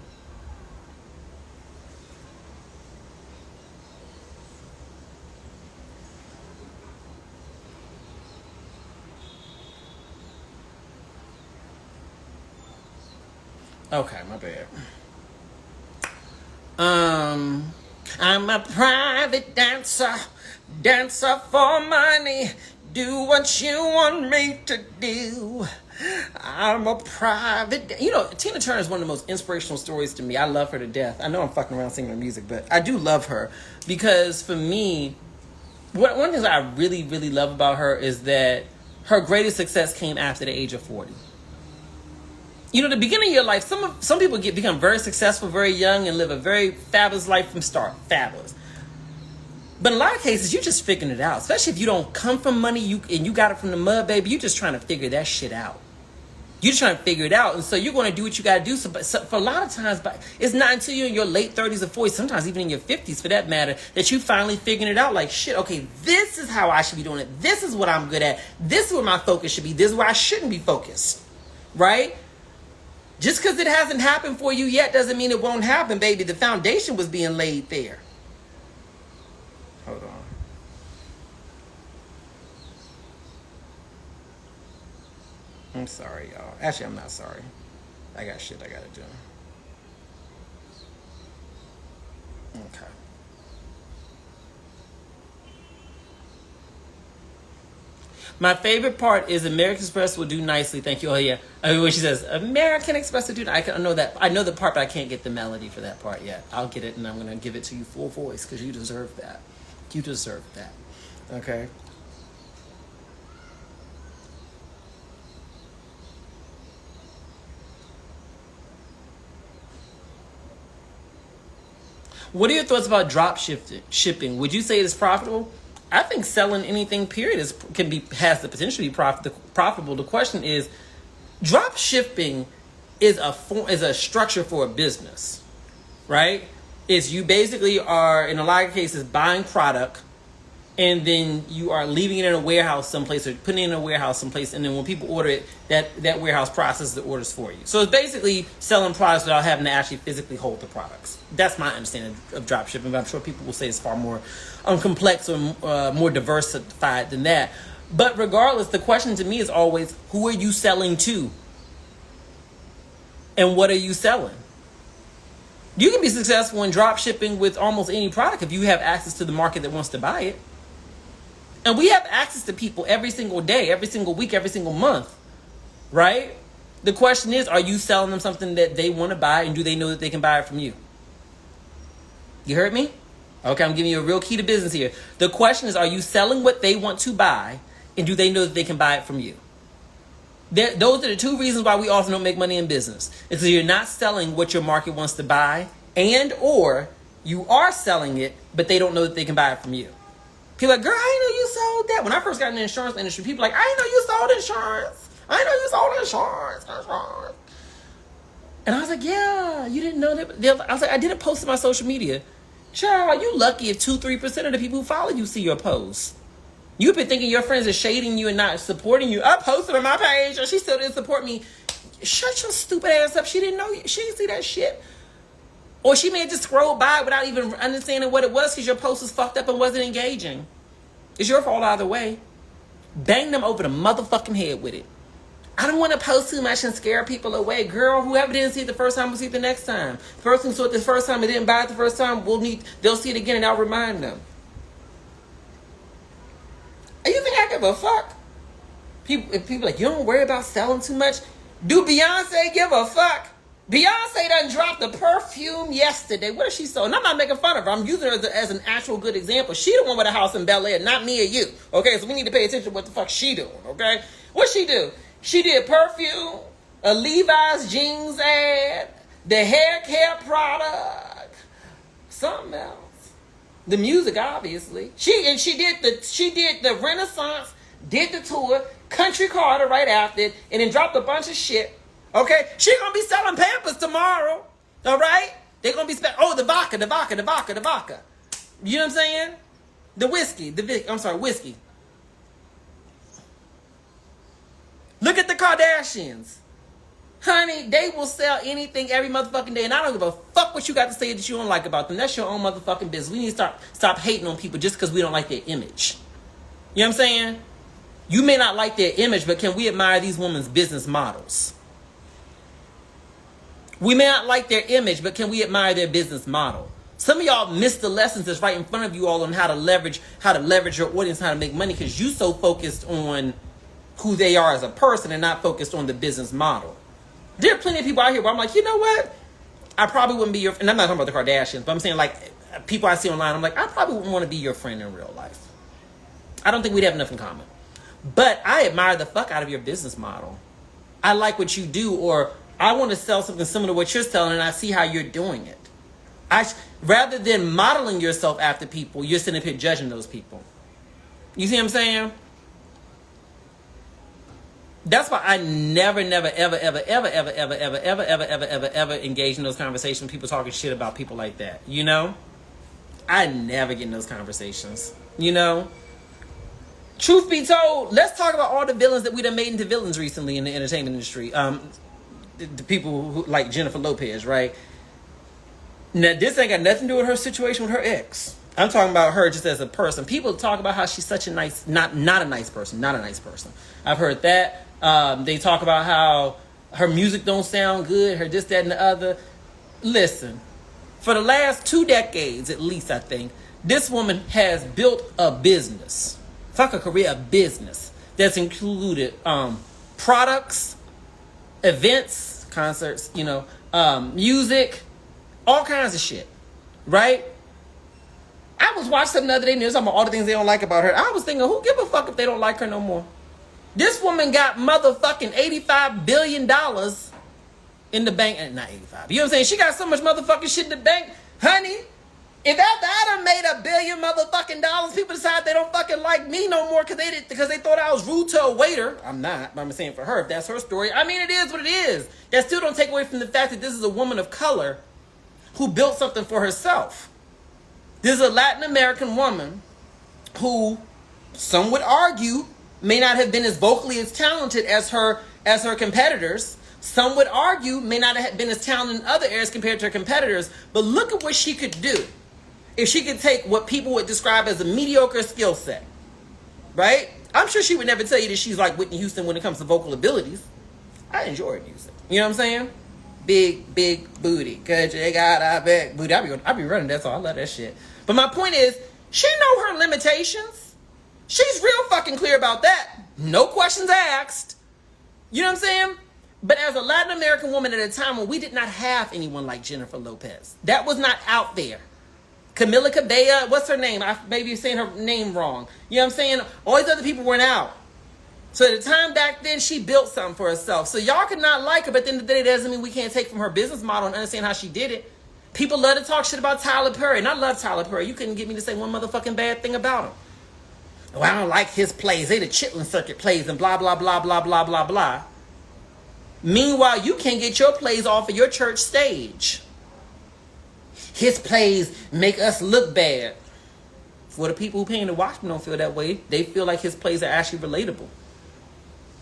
Okay, my bad. I'm a private dancer for money. Do what you want me to do. I'm a private... You know, Tina Turner is one of the most inspirational stories to me. I love her to death. I know I'm fucking around singing her music, but I do love her. Because for me, one of the things I really, really love about her is that her greatest success came after the age of 40. You know, the beginning of your life, some people become very successful very young and live a very fabulous life from start. Fabulous. But in a lot of cases, you're just figuring it out. Especially if you don't come from money and you got it from the mud, baby. You're just trying to figure that shit out. You're just trying to figure it out. And so you're going to do what you got to do. So for a lot of times, it's not until you're in your late 30s or 40s, sometimes even in your 50s for that matter, that you finally figuring it out. Like, shit, okay, this is how I should be doing it. This is what I'm good at. This is where my focus should be. This is where I shouldn't be focused. Right? Just because it hasn't happened for you yet doesn't mean it won't happen, baby. The foundation was being laid there. Hold on. I'm sorry, y'all. Actually, I'm not sorry. I got shit I gotta do. Okay. My favorite part is American Express will do nicely. Thank you. Oh, yeah. When she says, American Express will do nicely. I know that. I know the part, but I can't get the melody for that part yet. I'll get it, and I'm going to give it to you full voice because you deserve that. You deserve that. Okay? What are your thoughts about drop shipping? Would you say it is profitable? I think selling anything, period, has the potential to be profitable. The question is, drop shipping is a structure for a business, right? Is you basically are, in a lot of cases, buying product, and then you are leaving it in a warehouse someplace or putting it in a warehouse someplace, and then when people order it, that warehouse processes the orders for you. So it's basically selling products without having to actually physically hold the products. That's my understanding of drop shipping, but I'm sure people will say it's far more complex or more diversified than that. But regardless, the question to me is always, who are you selling to? And what are you selling? You can be successful in drop shipping with almost any product if you have access to the market that wants to buy it. And we have access to people every single day, every single week, every single month, right? The question is, are you selling them something that they want to buy, and do they know that they can buy it from you? You heard me? Okay, I'm giving you a real key to business here. The question is, are you selling what they want to buy, and do they know that they can buy it from you? Those are the two reasons why we often don't make money in business. It's because you're not selling what your market wants to buy, and or you are selling it, but they don't know that they can buy it from you. People are like, girl, I didn't know you sold that. When I first got in the insurance industry, people were like, I didn't know you sold insurance. I didn't know you sold insurance. And I was like, yeah, you didn't know that. I was like, I didn't post it on my social media. Child, you lucky if 2-3% of the people who follow you see your posts. You've been thinking your friends are shading you and not supporting you. I posted on my page, and she still didn't support me. Shut your stupid ass up. She didn't know you. She didn't see that shit. Or she may have just scrolled by without even understanding what it was because your post was fucked up and wasn't engaging. It's your fault either way. Bang them over the motherfucking head with it. I don't want to post too much and scare people away. Girl, whoever didn't see it the first time will see it the next time. The person who saw it the first time and didn't buy it the first time, they'll see it again and I'll remind them. And you think I give a fuck? If people like, you don't worry about selling too much. Do Beyonce give a fuck? Beyonce done dropped the perfume yesterday. What is she sold? And I'm not making fun of her. I'm using her as an actual good example. She the one with a house in Bel Air, not me or you. Okay, so we need to pay attention to what the fuck she doing, okay? What she do? She did perfume, a Levi's jeans ad, the hair care product, something else. The music, obviously. She did the Renaissance, did the tour, Country Carter right after it, and then dropped a bunch of shit. Okay? She gonna be selling Pampers tomorrow. All right? They gonna be the vodka. You know what I'm saying? The whiskey. Whiskey. Look at the Kardashians. Honey, they will sell anything every motherfucking day, and I don't give a fuck what you got to say that you don't like about them. That's your own motherfucking business. We need to stop hating on people just because we don't like their image. You know what I'm saying? You may not like their image, but can we admire these women's business models? We may not like their image, but can we admire their business model? Some of y'all miss the lessons that's right in front of you all on how to leverage your audience, how to make money, because you so focused on who they are as a person and not focused on the business model. There are plenty of people out here where I'm like, you know what? I probably wouldn't be your friend. And I'm not talking about the Kardashians, but I'm saying like people I see online, I'm like, I probably wouldn't want to be your friend in real life. I don't think we'd have enough in common. But I admire the fuck out of your business model. I like what you do, or I want to sell something similar to what you're selling, and I see how you're doing it. Rather than modeling yourself after people, you're sitting up here judging those people. You see what I'm saying? That's why I never engage in those conversations with people talking shit about people like that. You know? I never get in those conversations. You know? Truth be told, let's talk about all the villains that we done made into villains recently in the entertainment industry. The people who, like Jennifer Lopez, right? Now, this ain't got nothing to do with her situation with her ex. I'm talking about her just as a person. People talk about how she's such a nice, not a nice person. I've heard that. They talk about how her music don't sound good, her this, that, and the other. Listen, for the last 2 decades, at least, I think, this woman has built a business. Fuck a career, a business that's included products, events, concerts, music, all kinds of shit, right? I was watching something the other day and they was talking about all the things they don't like about her. I was thinking, who give a fuck if they don't like her no more? This woman got motherfucking $85 billion in the bank. Not 85. You know what I'm saying? She got so much motherfucking shit in the bank. Honey, if after I done made $1 billion motherfucking dollars, people decide they don't fucking like me no more because they thought I was rude to a waiter. I'm not, but I'm saying for her, if that's her story, I mean, it is what it is. That still don't take away from the fact that this is a woman of color who built something for herself. This is a Latin American woman who, some would argue, may not have been as vocally as talented as her competitors. Some would argue may not have been as talented in other areas compared to her competitors. But look at what she could do if she could take what people would describe as a mediocre skill set, right? I'm sure she would never tell you that she's like Whitney Houston when it comes to vocal abilities. I enjoy her music. You know what I'm saying? Big booty, cause you got a big booty. I be running that song. I love that shit. But my point is, she know her limitations. She's real fucking clear about that. No questions asked. You know what I'm saying? But as a Latin American woman at a time when we did not have anyone like Jennifer Lopez, that was not out there. Camila Cabello, what's her name? I maybe saying her name wrong. You know what I'm saying? All these other people weren't out. So at the time back then, she built something for herself. So y'all could not like her, but at the end of the day, that doesn't mean we can't take from her business model and understand how she did it. People love to talk shit about Tyler Perry, and I love Tyler Perry. You couldn't get me to say one motherfucking bad thing about him. Oh, I don't like his plays. They the Chitlin Circuit plays and blah, blah, blah, blah, blah, blah, blah. Meanwhile, you can't get your plays off of your church stage. His plays make us look bad. For the people who paying to watch him don't feel that way. They feel like his plays are actually relatable.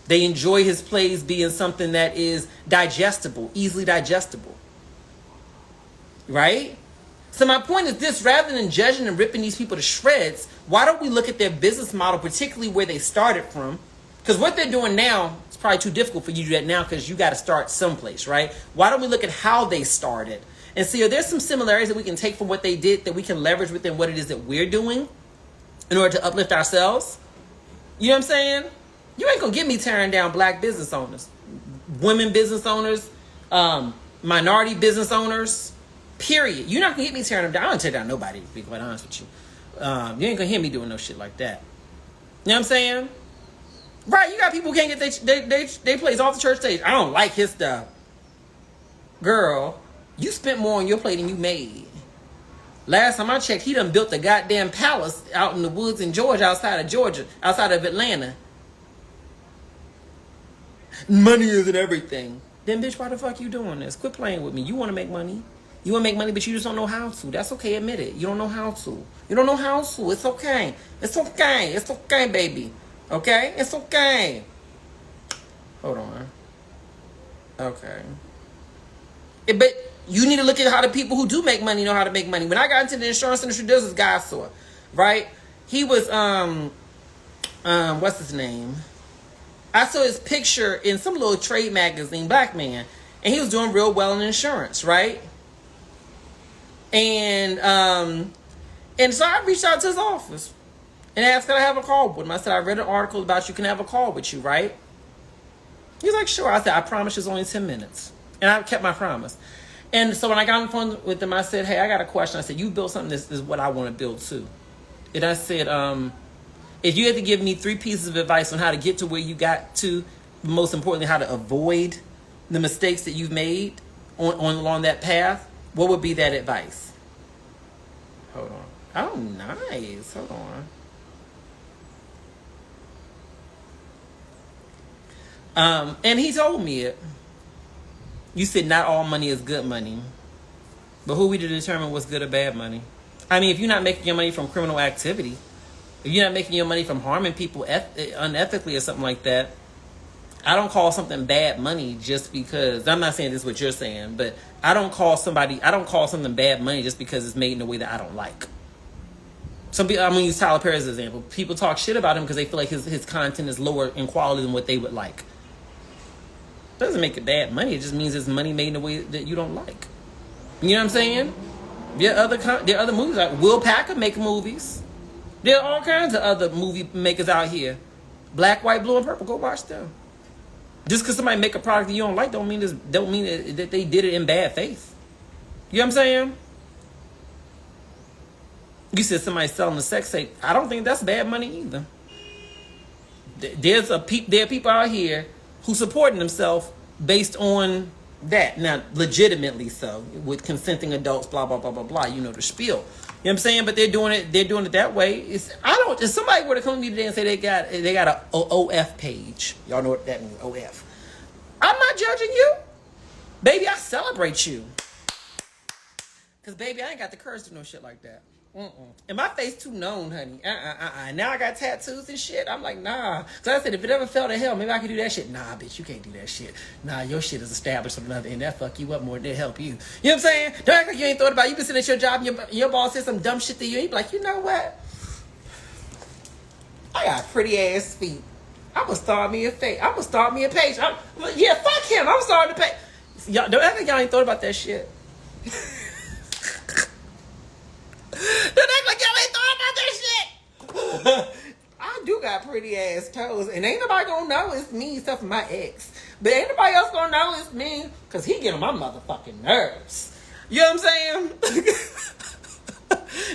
They enjoy his plays being something that is digestible, easily digestible. Right? So my point is this, rather than judging and ripping these people to shreds, why don't we look at their business model, particularly where they started from? Because what they're doing now, it's probably too difficult for you to do that now because you got to start someplace, right? Why don't we look at how they started and see, are there some similarities that we can take from what they did that we can leverage within what it is that we're doing in order to uplift ourselves? You know what I'm saying? You ain't gonna get me tearing down black business owners, women business owners, minority business owners, period. You're not gonna get me tearing them down. I don't tear down nobody, to be quite honest with you. You ain't gonna hear me doing no shit like that. You know what I'm saying? Right, you got people who can't get they plays off the church stage. I don't like his stuff. Girl, you spent more on your plate than you made. Last time I checked, he done built a goddamn palace out in the woods in Georgia, outside of Atlanta. Money isn't everything. Then, bitch, why the fuck you doing this? Quit playing with me. You want to make money. You want to make money, but you just don't know how to. That's okay. Admit it. You don't know how to. You don't know how to. It's okay. It's okay. It's okay, baby. Okay? It's okay. Hold on. Okay. But you need to look at how the people who do make money know how to make money. When I got into the insurance industry, there was this guy I saw, right? He was, what's his name? I saw his picture in some little trade magazine, black man, and he was doing real well in insurance, right? And so I reached out to his office and asked, could I have a call with him? I said, I read an article about you can have a call with you, right? He was like, sure. I said, I promise you it's only 10 minutes. And I kept my promise. And so when I got on the phone with him, I said, hey, I got a question. I said, you built something, this is what I want to build too. And I said, if you had to give me 3 pieces of advice on how to get to where you got to, most importantly, how to avoid the mistakes that you've made along that path, what would be that advice? Hold on. Oh, nice. Hold on. And he told me it. You said not all money is good money. But who are we to determine what's good or bad money? I mean, if you're not making your money from criminal activity, if you're not making your money from harming people unethically or something like that, I don't call something bad money just because, I'm not saying this is what you're saying, but I don't call something bad money just because it's made in a way that I don't like. Some people, I'm going to use Tyler Perry as an example. People talk shit about him because they feel like his content is lower in quality than what they would like. Doesn't make it bad money. It just means it's money made in a way that you don't like. You know what I'm saying? There are other movies. Like Will Packer make movies. There are all kinds of other movie makers out here. Black, white, blue, and purple. Go watch them. Just because somebody make a product that you don't like don't mean that they did it in bad faith. You know what I'm saying? You said somebody selling a sex tape. I don't think that's bad money either. There are people out here who supporting themselves based on that. Now, legitimately so, with consenting adults, blah, blah, blah, blah, blah. You know the spiel. You know what I'm saying? But they're doing it that way. If somebody were to come to me today and say they got a OF page. Y'all know what that means, OF. I'm not judging you. Baby, I celebrate you. Because, baby, I ain't got the courage to do no shit like that. And my face too known, honey. Now I got tattoos and shit. I'm like, nah. So I said, if it ever fell to hell, maybe I could do that shit. Nah, bitch, you can't do that shit. Nah, your shit is established on another end. That fuck you up more than it help you. You know what I'm saying? Don't act like you ain't thought about it. You been sitting at your job and your boss said some dumb shit to you. And you be like, you know what? I got pretty ass feet. I'm gonna start me a page. Fuck him. I'm starting to pay. Y'all don't act like y'all ain't thought about that shit. Don't act like y'all ain't thought about that shit. I do got pretty ass toes, and ain't nobody gonna know it's me except for my ex. But ain't nobody else gonna know it's me, cause he get on my motherfucking nerves. You know what I'm saying?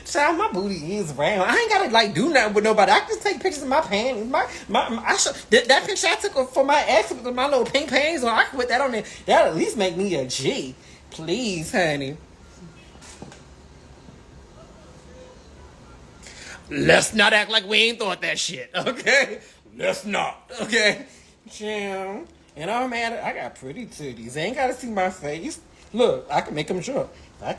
Child, my booty is round. I ain't gotta do nothing with nobody. I can just take pictures of my panties. That picture I took for my ex with my little pink panties on. I can put that on there. That'll at least make me a G. Please, honey. Let's not act like we ain't thought that shit, okay? Let's not, okay? Chill. And I'm mad. I got pretty titties. They ain't gotta see my face. Look, I can make them jump. They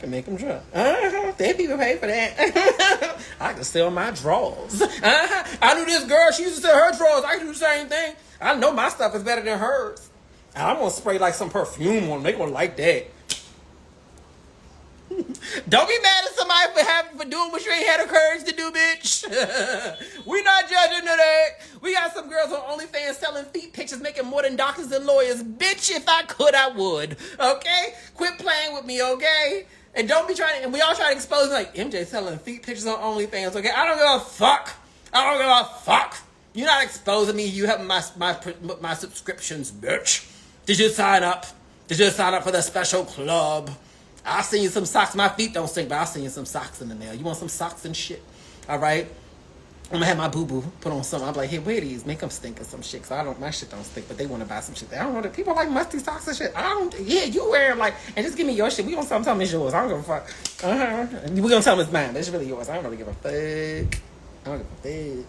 people pay for that. I can sell my drawers. I knew this girl. She used to sell her drawers. I can do the same thing. I know my stuff is better than hers. And I'm gonna spray like some perfume on them. They gonna like that. Don't be mad at somebody for doing what you ain't had the courage to do, bitch. We not judging today. We got some girls on OnlyFans selling feet pictures, making more than doctors and lawyers. Bitch, if I could, I would. Okay? Quit playing with me, okay? And don't be trying to, and we all try to expose like MJ selling feet pictures on OnlyFans, okay? I don't give a fuck. You're not exposing me. You have my subscriptions, bitch. Did you sign up? Did you sign up for the special club? I'll send you some socks. My feet don't stink, but I'll send you some socks in the mail. You want some socks and shit? All right? I'm gonna have my boo-boo put on something. I'm like, hey, wear these. Make them stink or some shit. Cause my shit don't stink, but they want to buy some shit. I don't know that people like musty socks and shit. Yeah, you wear them and just give me your shit. We gonna tell them it's yours. I don't give a fuck. We gonna tell them it's mine, but it's really yours. I don't really give a fuck. I don't give a fuck.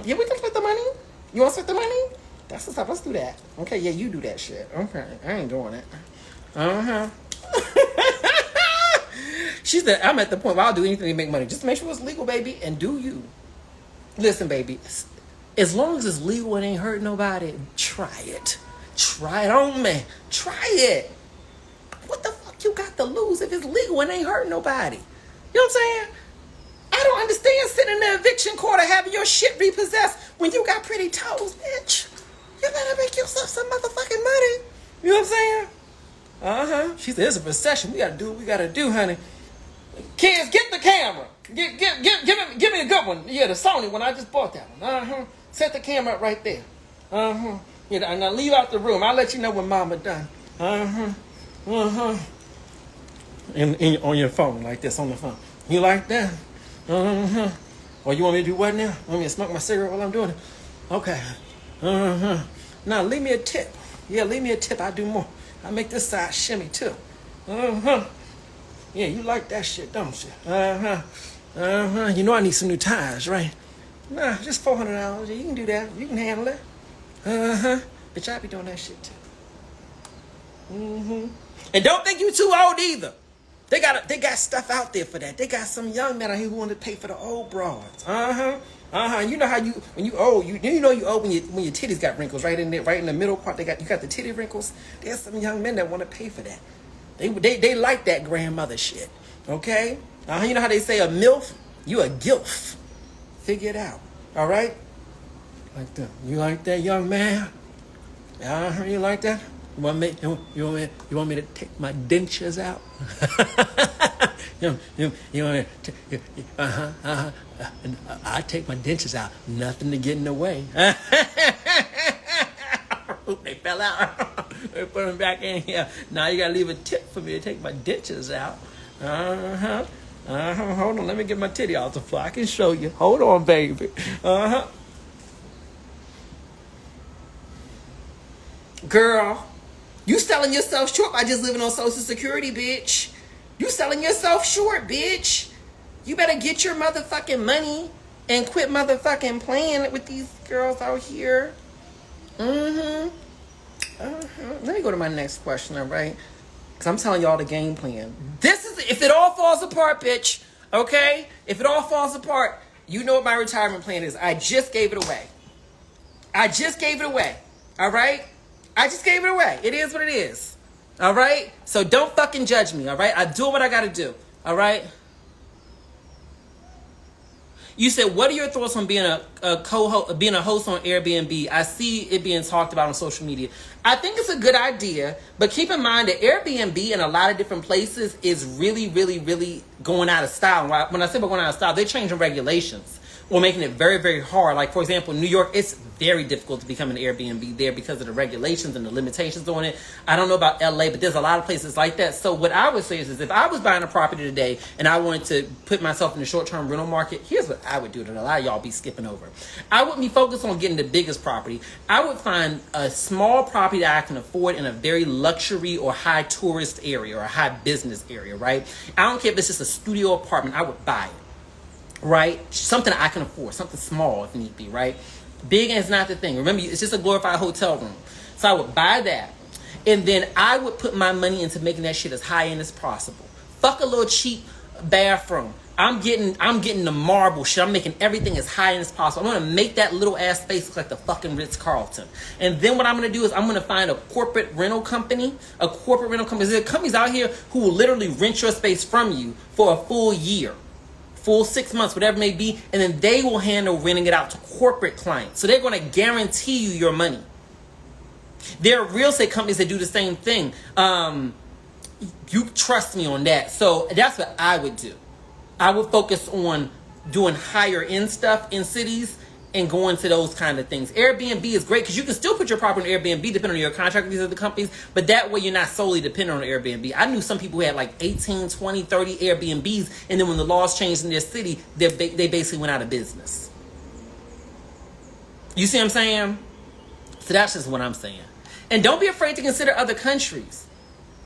Yeah, we can split the money. You want to split the money? That's what's up. Let's do that. Okay, yeah, you do that shit. Okay, I ain't doing it. She said, I'm at the point where I'll do anything to make money. Just make sure it's legal, baby, and do you. Listen, baby, as long as it's legal and ain't hurt nobody, try it. Try it on me. Try it. What the fuck you got to lose if it's legal and ain't hurt nobody? You know what I'm saying? I don't understand sitting in the eviction court or having your shit repossessed when you got pretty toes, bitch. You better make yourself some motherfucking money. You know what I'm saying? She said, it's a recession. We gotta do what we gotta do, honey. Kids, get the camera. Give me a good one. Yeah, the Sony one. I just bought that one. Set the camera up right there. Yeah, and I'll leave out the room. I'll let you know when Mama done. On your phone, like this, on the phone. You like that? Or you want me to do what now? Want me to smoke my cigarette while I'm doing it? Okay. Now, leave me a tip. Yeah, leave me a tip. I'll do more. I make this side shimmy, too. Yeah, you like that shit, don't you? You know I need some new tires, right? Nah, just $400. You can do that. You can handle it. Bitch, I be doing that shit, too. And don't think you too old, either. They got stuff out there for that. They got some young men out here who want to pay for the old broads. You know how when you old, you know you old when your titties got wrinkles right in there, right in the middle part. You got the titty wrinkles. There's some young men that want to pay for that. They like that grandmother shit. Okay? You know how they say a MILF? You a GILF. Figure it out. All right? Like that. You like that, young man? You like that? You want me to take my dentures out? you want me to I take my dentures out. Nothing to get in the way. Oop, they fell out. They put them back in here. Now you gotta leave a tip for me to take my dentures out. Hold on, let me get my titty off the floor. I can show you. Hold on, baby. Girl, you selling yourself short by just living on Social Security, bitch. You selling yourself short, bitch. You better get your motherfucking money and quit motherfucking playing with these girls out here. Let me go to my next question, all right? Because I'm telling y'all the game plan. This is, if it all falls apart, bitch, okay? If it all falls apart, you know what my retirement plan is. I just gave it away. All right? I just gave it away. It is what it is. All right? So don't fucking judge me, all right? I do what I got to do, all right? You said, what are your thoughts on being being a host on Airbnb? I see it being talked about on social media. I think it's a good idea, but keep in mind that Airbnb in a lot of different places is really, really, really going out of style. When I say going out of style, they're changing regulations or making it very, very hard. Like, for example, New York, it's very difficult to become an Airbnb there because of the regulations and the limitations on it. I don't know about LA, but there's a lot of places like that. So what I would say is if I was buying a property today and I wanted to put myself in the short-term rental market, here's what I would do that a lot of y'all be skipping over. I wouldn't be focused on getting the biggest property. I would find a small property that I can afford in a very luxury or high tourist area or a high business area, right? I don't care if it's just a studio apartment. I would buy it. Right? Something I can afford, something small if need be, right? Big is not the thing. Remember, it's just a glorified hotel room. So I would buy that. And then I would put my money into making that shit as high end as possible. Fuck a little cheap bathroom. I'm getting the marble shit. I'm making everything as high end as possible. I'm gonna make that little ass space look like the fucking Ritz-Carlton. And then what I'm gonna do is I'm gonna find a corporate rental company. There's companies out here who will literally rent your space from you for a full year. Full 6 months, whatever it may be, and then they will handle renting it out to corporate clients. So they're going to guarantee you your money. There are real estate companies that do the same thing. You trust me on that. So that's what I would do. I would focus on doing higher end stuff in cities and going to those kind of things. Airbnb is great because you can still put your property on Airbnb depending on your contract with these other companies, but that way you're not solely dependent on Airbnb. I knew some people who had like 18, 20, 30 Airbnbs, and then when the laws changed in their city, they basically went out of business. You see what I'm saying? So that's just what I'm saying. And don't be afraid to consider other countries.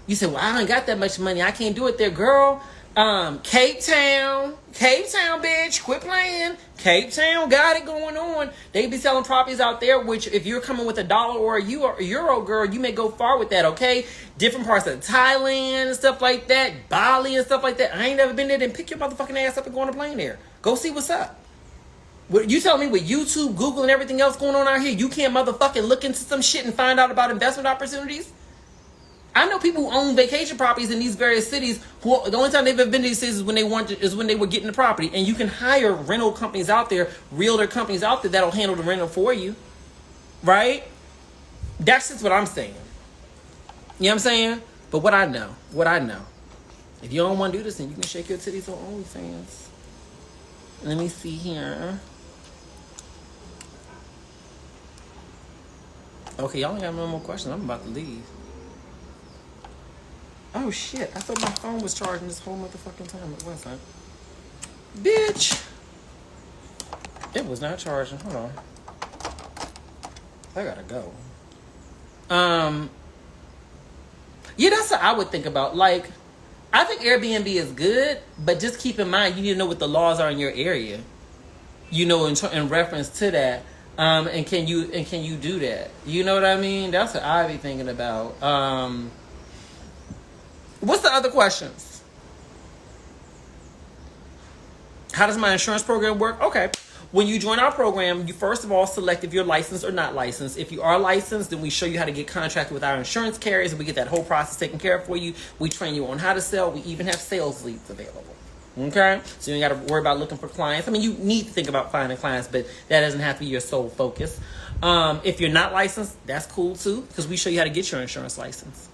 You say, well, I ain't got that much money. I can't do it there, girl. Cape Town, bitch, quit playing. Cape Town got it going on. They be selling properties out there, which if you're coming with $1 or a euro, girl, you may go far with that, okay? Different parts of Thailand and stuff like that, Bali and stuff like that. I ain't never been there. Then pick your motherfucking ass up and go on a plane there. Go see what's up. You telling me with YouTube, Google, and everything else going on out here, you can't motherfucking look into some shit and find out about investment opportunities? I know people who own vacation properties in these various cities who the only time they've ever been to these cities is when they were getting the property. And you can hire rental companies out there, realtor companies out there that'll handle the rental for you. Right? That's just what I'm saying. You know what I'm saying? But what I know. If you don't want to do this, then you can shake your titties on OnlyFans. Let me see here. Okay, y'all ain't got no more questions. I'm about to leave. Oh shit, I thought my phone was charging this whole motherfucking time. It wasn't. Bitch! It was not charging. Hold on. I gotta go. Yeah, that's what I would think about. Like, I think Airbnb is good, but just keep in mind you need to know what the laws are in your area. You know, in reference to that. And can you do that? You know what I mean? That's what I be thinking about. What's the other questions? How does my insurance program work? Okay. When you join our program, you first of all select if you're licensed or not licensed. If you are licensed, then we show you how to get contracted with our insurance carriers, and we get that whole process taken care of for you. We train you on how to sell. We even have sales leads available. Okay? So you ain't got to worry about looking for clients. I mean, you need to think about finding clients, but that doesn't have to be your sole focus. If you're not licensed, that's cool too, because we show you how to get your insurance license.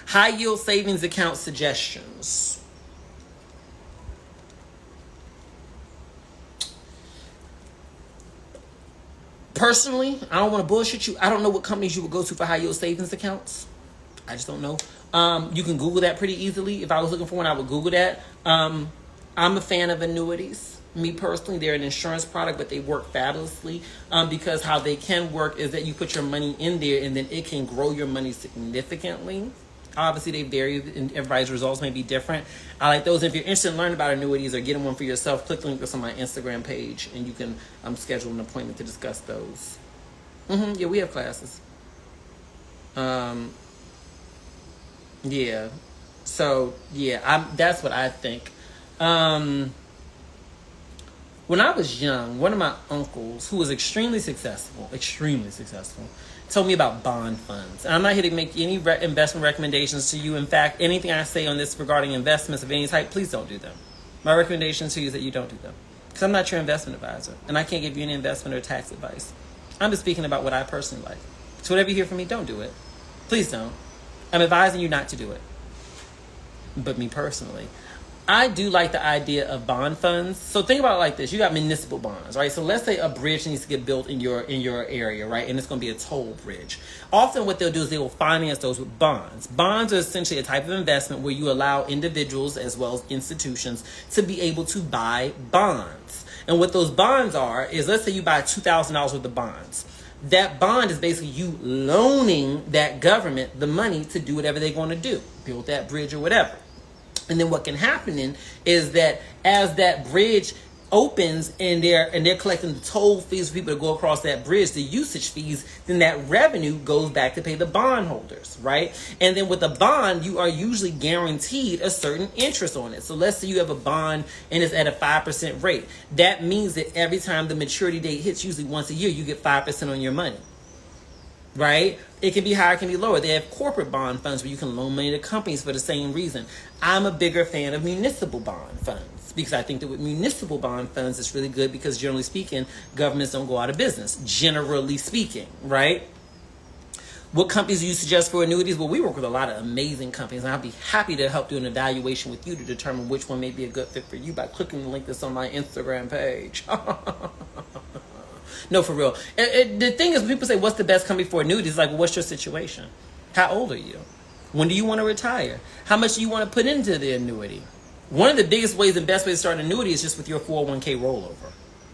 High yield savings account suggestions. Personally, I don't want to bullshit you. I don't know what companies you would go to for high yield savings accounts. I just don't know. You can Google that pretty easily. If I was looking for one, I would Google that. I'm a fan of annuities. Me personally, they're an insurance product, but they work fabulously because how they can work is that you put your money in there and then it can grow your money significantly. Obviously, they vary, and everybody's results may be different. I like those. If you're interested in learning about annuities or getting one for yourself, click the link that's on my Instagram page, and you can schedule an appointment to discuss those. Yeah, we have classes. Yeah. So, yeah, that's what I think. When I was young, one of my uncles, who was extremely successful, told me about bond funds. And I'm not here to make any investment recommendations to you. In fact, anything I say on this regarding investments of any type, please don't do them. My recommendation to you is that you don't do them. Because I'm not your investment advisor. And I can't give you any investment or tax advice. I'm just speaking about what I personally like. So whatever you hear from me, don't do it. Please don't. I'm advising you not to do it. But me personally, I do like the idea of bond funds. So think about it like this. You got municipal bonds, right? So let's say a bridge needs to get built in your area, right? And it's going to be a toll bridge. Often what they'll do is they will finance those with bonds. Bonds are essentially a type of investment where you allow individuals as well as institutions to be able to buy bonds. And what those bonds are is, let's say you buy $2,000 worth of bonds. That bond is basically you loaning that government the money to do whatever they're going to do, build that bridge or whatever. And then what can happen is that as that bridge opens and they're collecting the toll fees for people to go across that bridge, the usage fees, then that revenue goes back to pay the bondholders, right? And then with a bond, you are usually guaranteed a certain interest on it. So let's say you have a bond and it's at a 5% rate. That means that every time the maturity date hits, usually once a year, you get 5% on your money. Right? It can be higher, it can be lower. They have corporate bond funds where you can loan money to companies for the same reason. I'm a bigger fan of municipal bond funds because I think that with municipal bond funds, it's really good because generally speaking, governments don't go out of business, generally speaking, right? What companies do you suggest for annuities? Well, we work with a lot of amazing companies, and I'll be happy to help do an evaluation with you to determine which one may be a good fit for you by clicking the link that's on my Instagram page. No, for real. The thing is, when people say, what's the best company for annuities? Like, well, what's your situation? How old are you? When do you want to retire? How much do you want to put into the annuity? One of the biggest ways and best ways to start an annuity is just with your 401k rollover,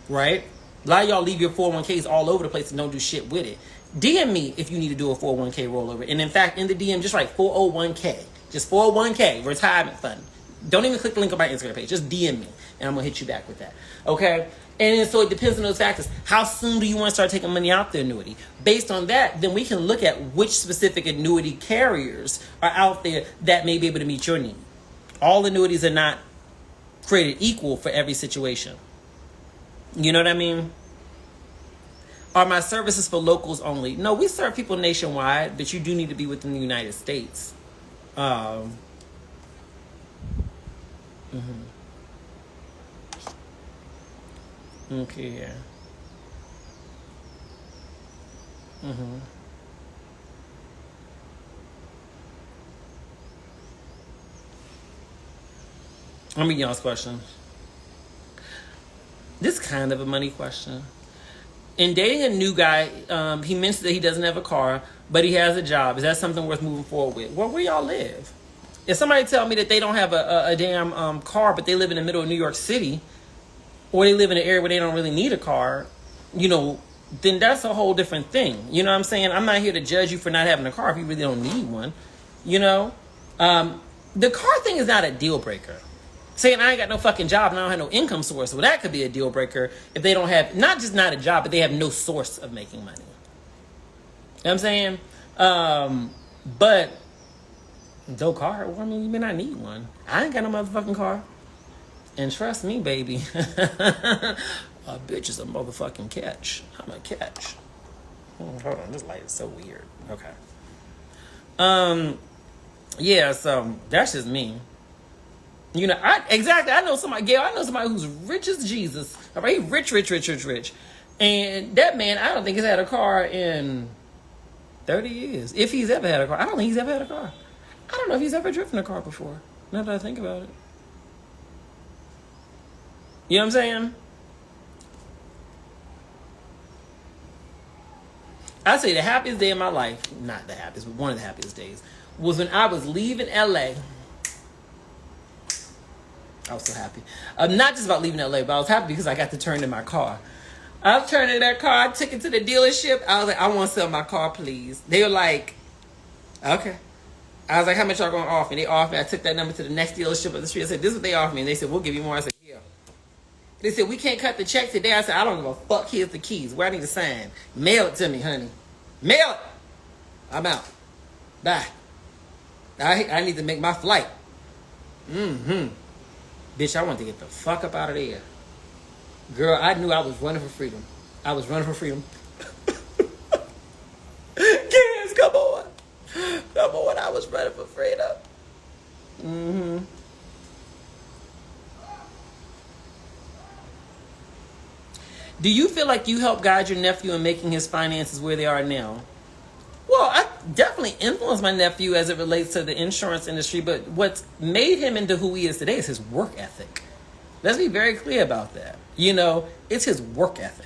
right? A lot of y'all leave your 401ks all over the place and don't do shit with it. DM me if you need to do a 401k rollover. And in fact, in the DM, just write 401k. Just 401k, retirement fund. Don't even click the link on my Instagram page. Just DM me, and I'm going to hit you back with that. Okay? And so it depends on those factors. How soon do you want to start taking money out the annuity? Based on that, then we can look at which specific annuity carriers are out there that may be able to meet your need. All annuities are not created equal for every situation. You know what I mean? Are my services for locals only? No, we serve people nationwide, but you do need to be within the United States. Okay, yeah. Let me y'all's questions. This is kind of a money question. In dating a new guy, he mentioned that he doesn't have a car, but he has a job. Is that something worth moving forward with? Well, where y'all live? If somebody tell me that they don't have a damn car, but they live in the middle of New York City, or they live in an area where they don't really need a car, you know, then that's a whole different thing. You know what I'm saying? I'm not here to judge you for not having a car if you really don't need one. You know? The car thing is not a deal breaker. Saying I ain't got no fucking job and I don't have no income source. Well, that could be a deal breaker if they don't have, not just not a job, but they have no source of making money. You know what I'm saying? But no car, well, I mean, you may not need one. I ain't got no motherfucking car. And trust me, baby, a bitch is a motherfucking catch. I'm a catch. Hold on, this light is so weird. Okay. Yeah, so that's just me. You know, I know somebody, Gail, I know somebody who's rich as Jesus. All right, rich. And that man, I don't think he's had a car in 30 years. If he's ever had a car. I don't think he's ever had a car. I don't know if he's ever driven a car before. Now that I think about it. You know what I'm saying? I'd say the happiest day of my life, not the happiest, but one of the happiest days, was when I was leaving LA. I was so happy. Not just about leaving LA, but I was happy because I got to turn in my car. I turned in that car, I took it to the dealership. I was like, I want to sell my car, please. They were like, okay. I was like, how much y'all going to offer me? They offered me. I took that number to the next dealership up the street. I said, this is what they offered me. And they said, we'll give you more. I said, yeah. They said, we can't cut the check today. I said, I don't give a fuck. Here's the keys. Where I need to sign. Mail it to me, honey. Mail it. I'm out. Bye. I need to make my flight. Bitch, I want to get the fuck up out of there. Girl, I knew I was running for freedom. I was running for freedom. Kids, come on. Come on, I was running for freedom. Do you feel like you helped guide your nephew in making his finances where they are now? Well, I definitely influenced my nephew as it relates to the insurance industry, but what's made him into who he is today is his work ethic. Let's be very clear about that. You know, it's his work ethic.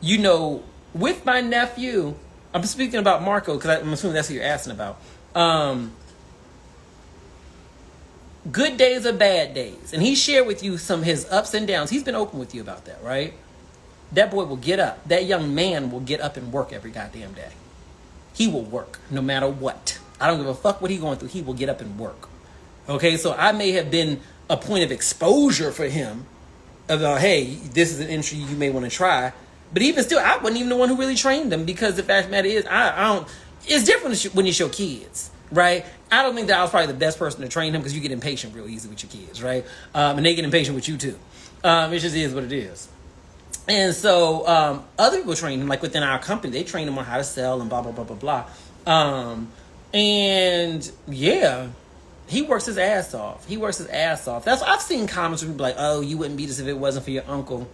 You know, with my nephew, I'm speaking about Marco because I'm assuming that's what you're asking about. Good days or bad days. And he shared with you some of his ups and downs. He's been open with you about that, right? That boy will get up. That young man will get up and work every goddamn day. He will work no matter what. I don't give a fuck what he's going through. He will get up and work. Okay, so I may have been a point of exposure for him about, hey, this is an industry you may want to try. But even still, I wasn't even the one who really trained them because the fact of the matter is, I don't. It's different when you show kids, right? I don't think that I was probably the best person to train him because you get impatient real easy with your kids, right? And they get impatient with you too. It just is what it is. And so other people train him, like within our company, they train him on how to sell and blah, blah, blah, blah, blah. And yeah, he works his ass off. That's I've seen comments where people like, oh, you wouldn't be this if it wasn't for your uncle.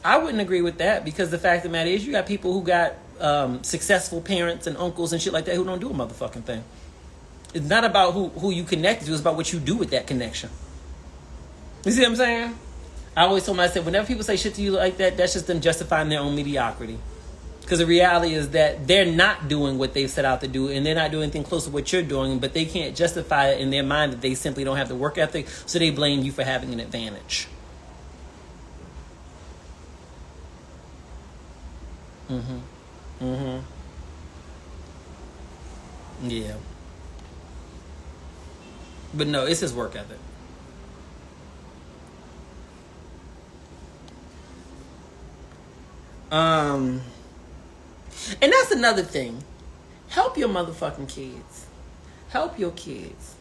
I wouldn't agree with that, because the fact of the matter is, you got people who got successful parents and uncles and shit like that who don't do a motherfucking thing. It's not about who you connected to. It's about what you do with that connection. You see what I'm saying? I always told myself, whenever people say shit to you like that, that's just them justifying their own mediocrity. Because the reality is that they're not doing what they've set out to do, and they're not doing anything close to what you're doing, but they can't justify it in their mind that they simply don't have the work ethic, so they blame you for having an advantage. Yeah. But no, it's his work ethic. And that's another thing. Help your motherfucking kids. Help your kids.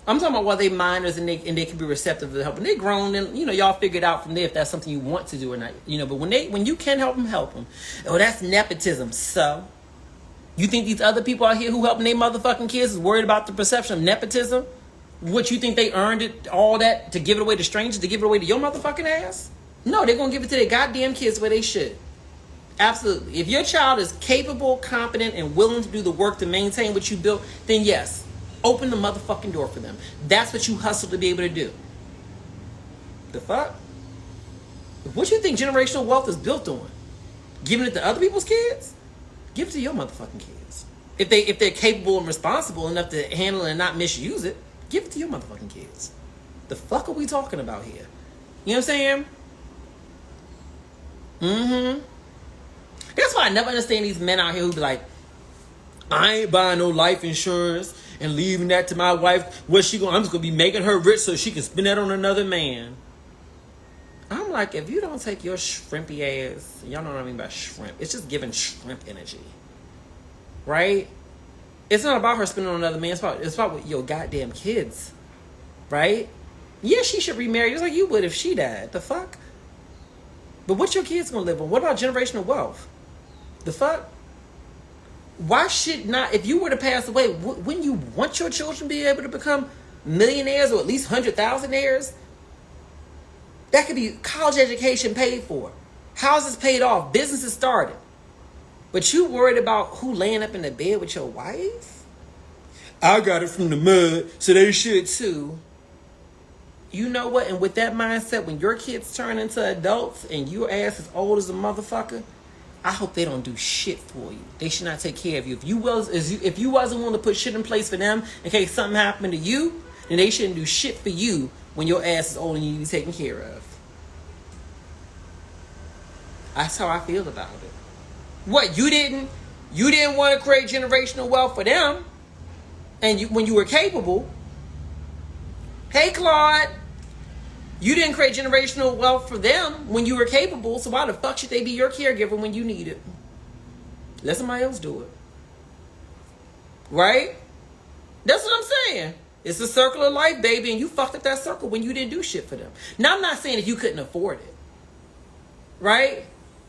I'm talking about while they minors and they can be receptive to help. When they grown, and y'all figure it out from there if that's something you want to do or not. But when you can help them, help them. Oh, that's nepotism. So, you think these other people out here who helping their motherfucking kids is worried about the perception of nepotism? What, you think they earned it, all that, to give it away to strangers, to give it away to your motherfucking ass? No, they're gonna give it to their goddamn kids where they should. Absolutely. If your child is capable, competent, and willing to do the work to maintain what you built, then yes, open the motherfucking door for them. That's what you hustle to be able to do. The fuck? What you think generational wealth is built on? Giving it to other people's kids? Give it to your motherfucking kids. If they're capable and responsible enough to handle it and not misuse it, give it to your motherfucking kids. The fuck are we talking about here? You know what I'm saying? That's why I never understand these men out here who be like, I ain't buying no life insurance and leaving that to my wife. I'm just gonna be making her rich so she can spend that on another man. I'm like, if you don't take your shrimpy ass, y'all know what I mean by shrimp. It's just giving shrimp energy, right? It's not about her spending on another man. It's about your goddamn kids, right? Yeah, she should remarry just like you would if she died. The fuck? But what your kids gonna live on? What about generational wealth? The fuck? Why should not, if you were to pass away, wouldn't you want your children to be able to become millionaires or at least 100,000aires? That could be college education paid for, houses paid off, businesses started. But you worried about who laying up in the bed with your wife? I got it from the mud, so they should too. You know what? And with that mindset, when your kids turn into adults and your ass is old as a motherfucker, I hope they don't do shit for you. They should not take care of you. If you wasn't willing to put shit in place for them in case something happened to you, then they shouldn't do shit for you when your ass is old and you need to be taken care of. That's how I feel about it. What, you didn't want to create generational wealth for them, and when you were capable? Hey, Claude, you didn't create generational wealth for them when you were capable, so why the fuck should they be your caregiver when you need it? Let somebody else do it. Right? That's what I'm saying. It's a circle of life, baby, and you fucked up that circle when you didn't do shit for them. Now, I'm not saying if you couldn't afford it. Right?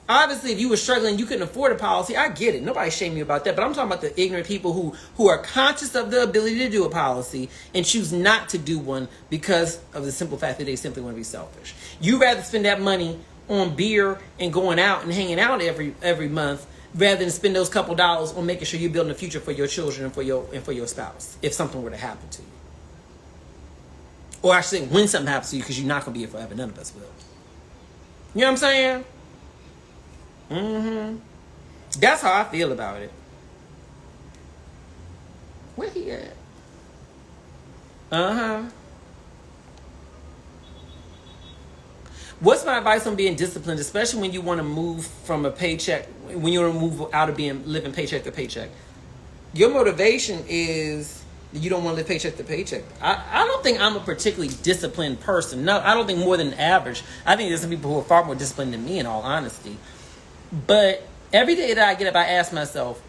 Obviously, if you were struggling, you couldn't afford a policy. I get it. Nobody's shaming you about that. But I'm talking about the ignorant people who are conscious of the ability to do a policy and choose not to do one because of the simple fact that they simply want to be selfish. You rather spend that money on beer and going out and hanging out every month rather than spend those couple dollars on making sure you're building a future for your children and for your spouse if something were to happen to you. Or I should say when something happens to you, because you're not going to be here forever. None of us will. You know what I'm saying? That's how I feel about it. Where he at? What's my advice on being disciplined, especially when you want to move from a paycheck, when you want to move out of living paycheck to paycheck? Your motivation is you don't want to live paycheck to paycheck. I don't think I'm a particularly disciplined person. No, I don't think more than average. I think there's some people who are far more disciplined than me, in all honesty. But every day that I get up, I ask myself,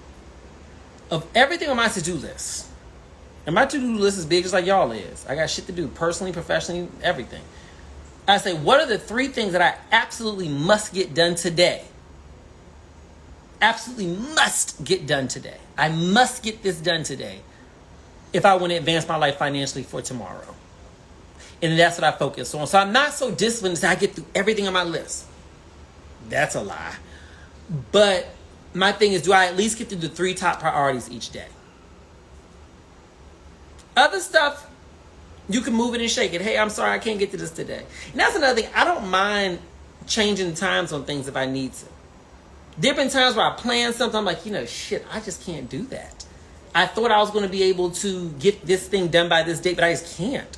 of everything on my to-do list, and my to-do list is big just like y'all is. I got shit to do personally, professionally, everything. I say, what are the 3 things that I absolutely must get done today? Absolutely must get done today. I must get this done today if I want to advance my life financially for tomorrow. And that's what I focus on. So I'm not so disciplined as I get through everything on my list. That's a lie. But my thing is, do I at least get to the 3 top priorities each day? Other stuff, you can move it and shake it. Hey, I'm sorry, I can't get to this today. And that's another thing. I don't mind changing times on things if I need to. There have been times where I plan something, I'm like, shit, I just can't do that. I thought I was going to be able to get this thing done by this date, but I just can't.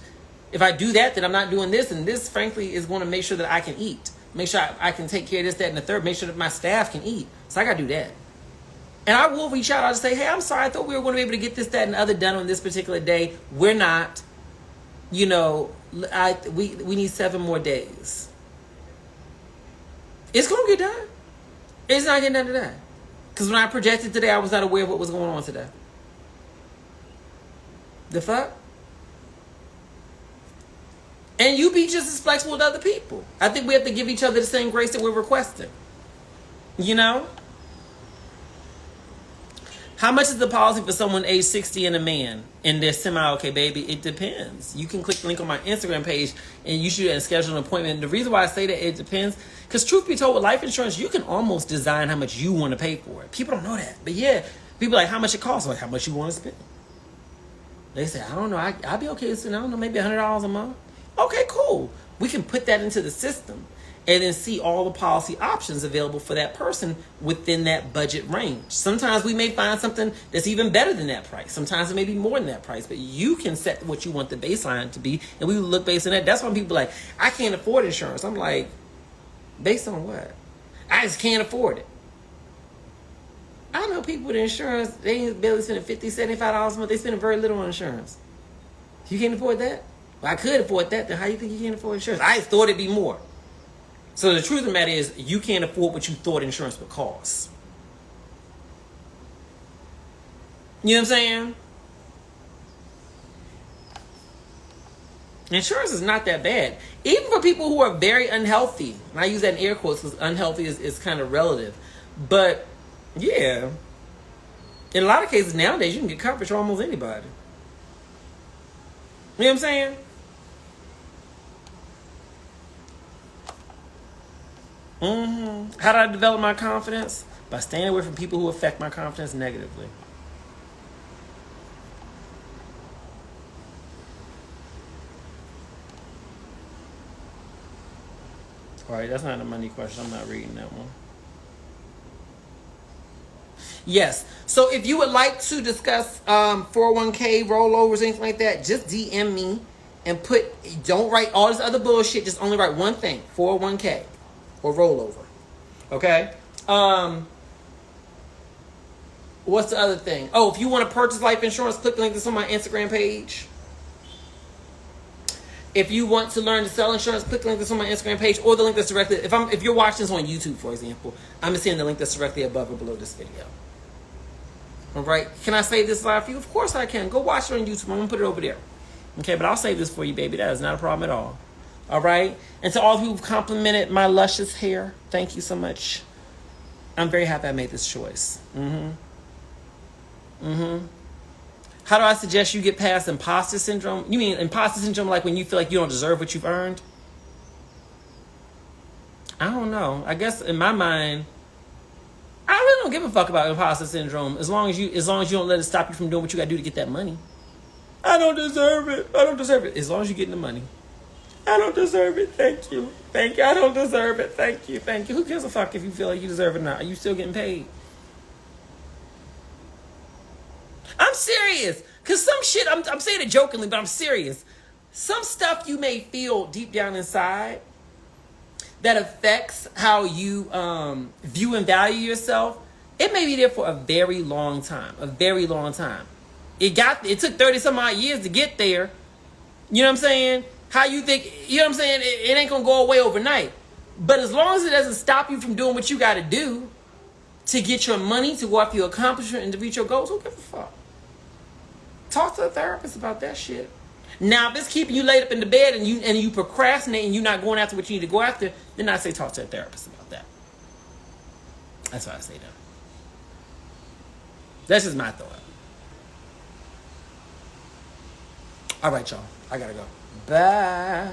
If I do that, then I'm not doing this, and this, frankly, is going to make sure that I can eat. Make sure I can take care of this, that, and the third. Make sure that my staff can eat. So I got to do that. And I will reach out. I'll just say, hey, I'm sorry. I thought we were going to be able to get this, that, and the other done on this particular day. We're not. We need 7 more days. It's going to get done. It's not getting done today. Because when I projected today, I was not aware of what was going on today. The fuck? And you be just as flexible with other people. I think we have to give each other the same grace that we're requesting. How much is the policy for someone age 60 and a man? And they're semi-okay, baby? It depends. You can click the link on my Instagram page and you should schedule an appointment. The reason why I say that it depends, because truth be told, with life insurance, you can almost design how much you want to pay for it. People don't know that. But yeah, people are like, how much it costs? Like, how much you want to spend? They say, I don't know. I'll be okay with spending, I don't know, maybe $100 a month. Okay, cool. We can put that into the system and then see all the policy options available for that person within that budget range. Sometimes we may find something that's even better than that price. Sometimes it may be more than that price, but you can set what you want the baseline to be, and we look based on that. That's why people are like, I can't afford insurance. I'm like, based on what? I just can't afford it. I know people with insurance, they ain't barely spending $50, $75 a month. They spend very little on insurance. You can't afford that? Well, I could afford that. Then how do you think you can't afford insurance? I thought it'd be more. So the truth of the matter is, you can't afford what you thought insurance would cost. You know what I'm saying? Insurance is not that bad. Even for people who are very unhealthy. And I use that in air quotes because unhealthy is kind of relative. But, yeah. In a lot of cases nowadays, you can get coverage for almost anybody. You know what I'm saying? How do I develop my confidence? By staying away from people who affect my confidence negatively. All right, that's not a money question. I'm not reading that one. Yes. So if you would like to discuss 401k rollovers, anything like that, just DM me and don't write all this other bullshit. Just only write one thing: 401k or rollover. Okay. What's the other thing? Oh, if you want to purchase life insurance, click the link that's on my Instagram page. If you want to learn to sell insurance, click the link that's on my Instagram page, or the link that's directly. If you're watching this on YouTube, for example, I'm just seeing the link that's directly above or below this video. All right. Can I save this live for you? Of course I can. Go watch it on YouTube. I'm gonna put it over there. Okay, but I'll save this for you, baby. That is not a problem at all. All right. And to all of you who've complimented my luscious hair, thank you so much. I'm very happy I made this choice. How do I suggest you get past imposter syndrome? You mean imposter syndrome like when you feel like you don't deserve what you've earned? I don't know. I guess in my mind, I really don't give a fuck about imposter syndrome as long as you don't let it stop you from doing what you got to do to get that money. I don't deserve it. I don't deserve it. As long as you're getting the money. I don't deserve it. Thank you. Thank you. I don't deserve it. Thank you. Thank you. Who gives a fuck if you feel like you deserve it or not? Are you still getting paid? I'm serious. Because some shit, I'm saying it jokingly, but I'm serious. Some stuff you may feel deep down inside that affects how you view and value yourself, it may be there for a very long time. A very long time. It took 30 some odd years to get there. You know what I'm saying? How you think, you know what I'm saying? It ain't going to go away overnight. But as long as it doesn't stop you from doing what you got to do to get your money, to go after your accomplishment, and to reach your goals, who gives a fuck? Talk to a therapist about that shit. Now, if it's keeping you laid up in the bed and you procrastinate and you're not going after what you need to go after, then I say talk to a therapist about that. That's why I say that. That's just my thought. All right, y'all. I gotta go. Bye.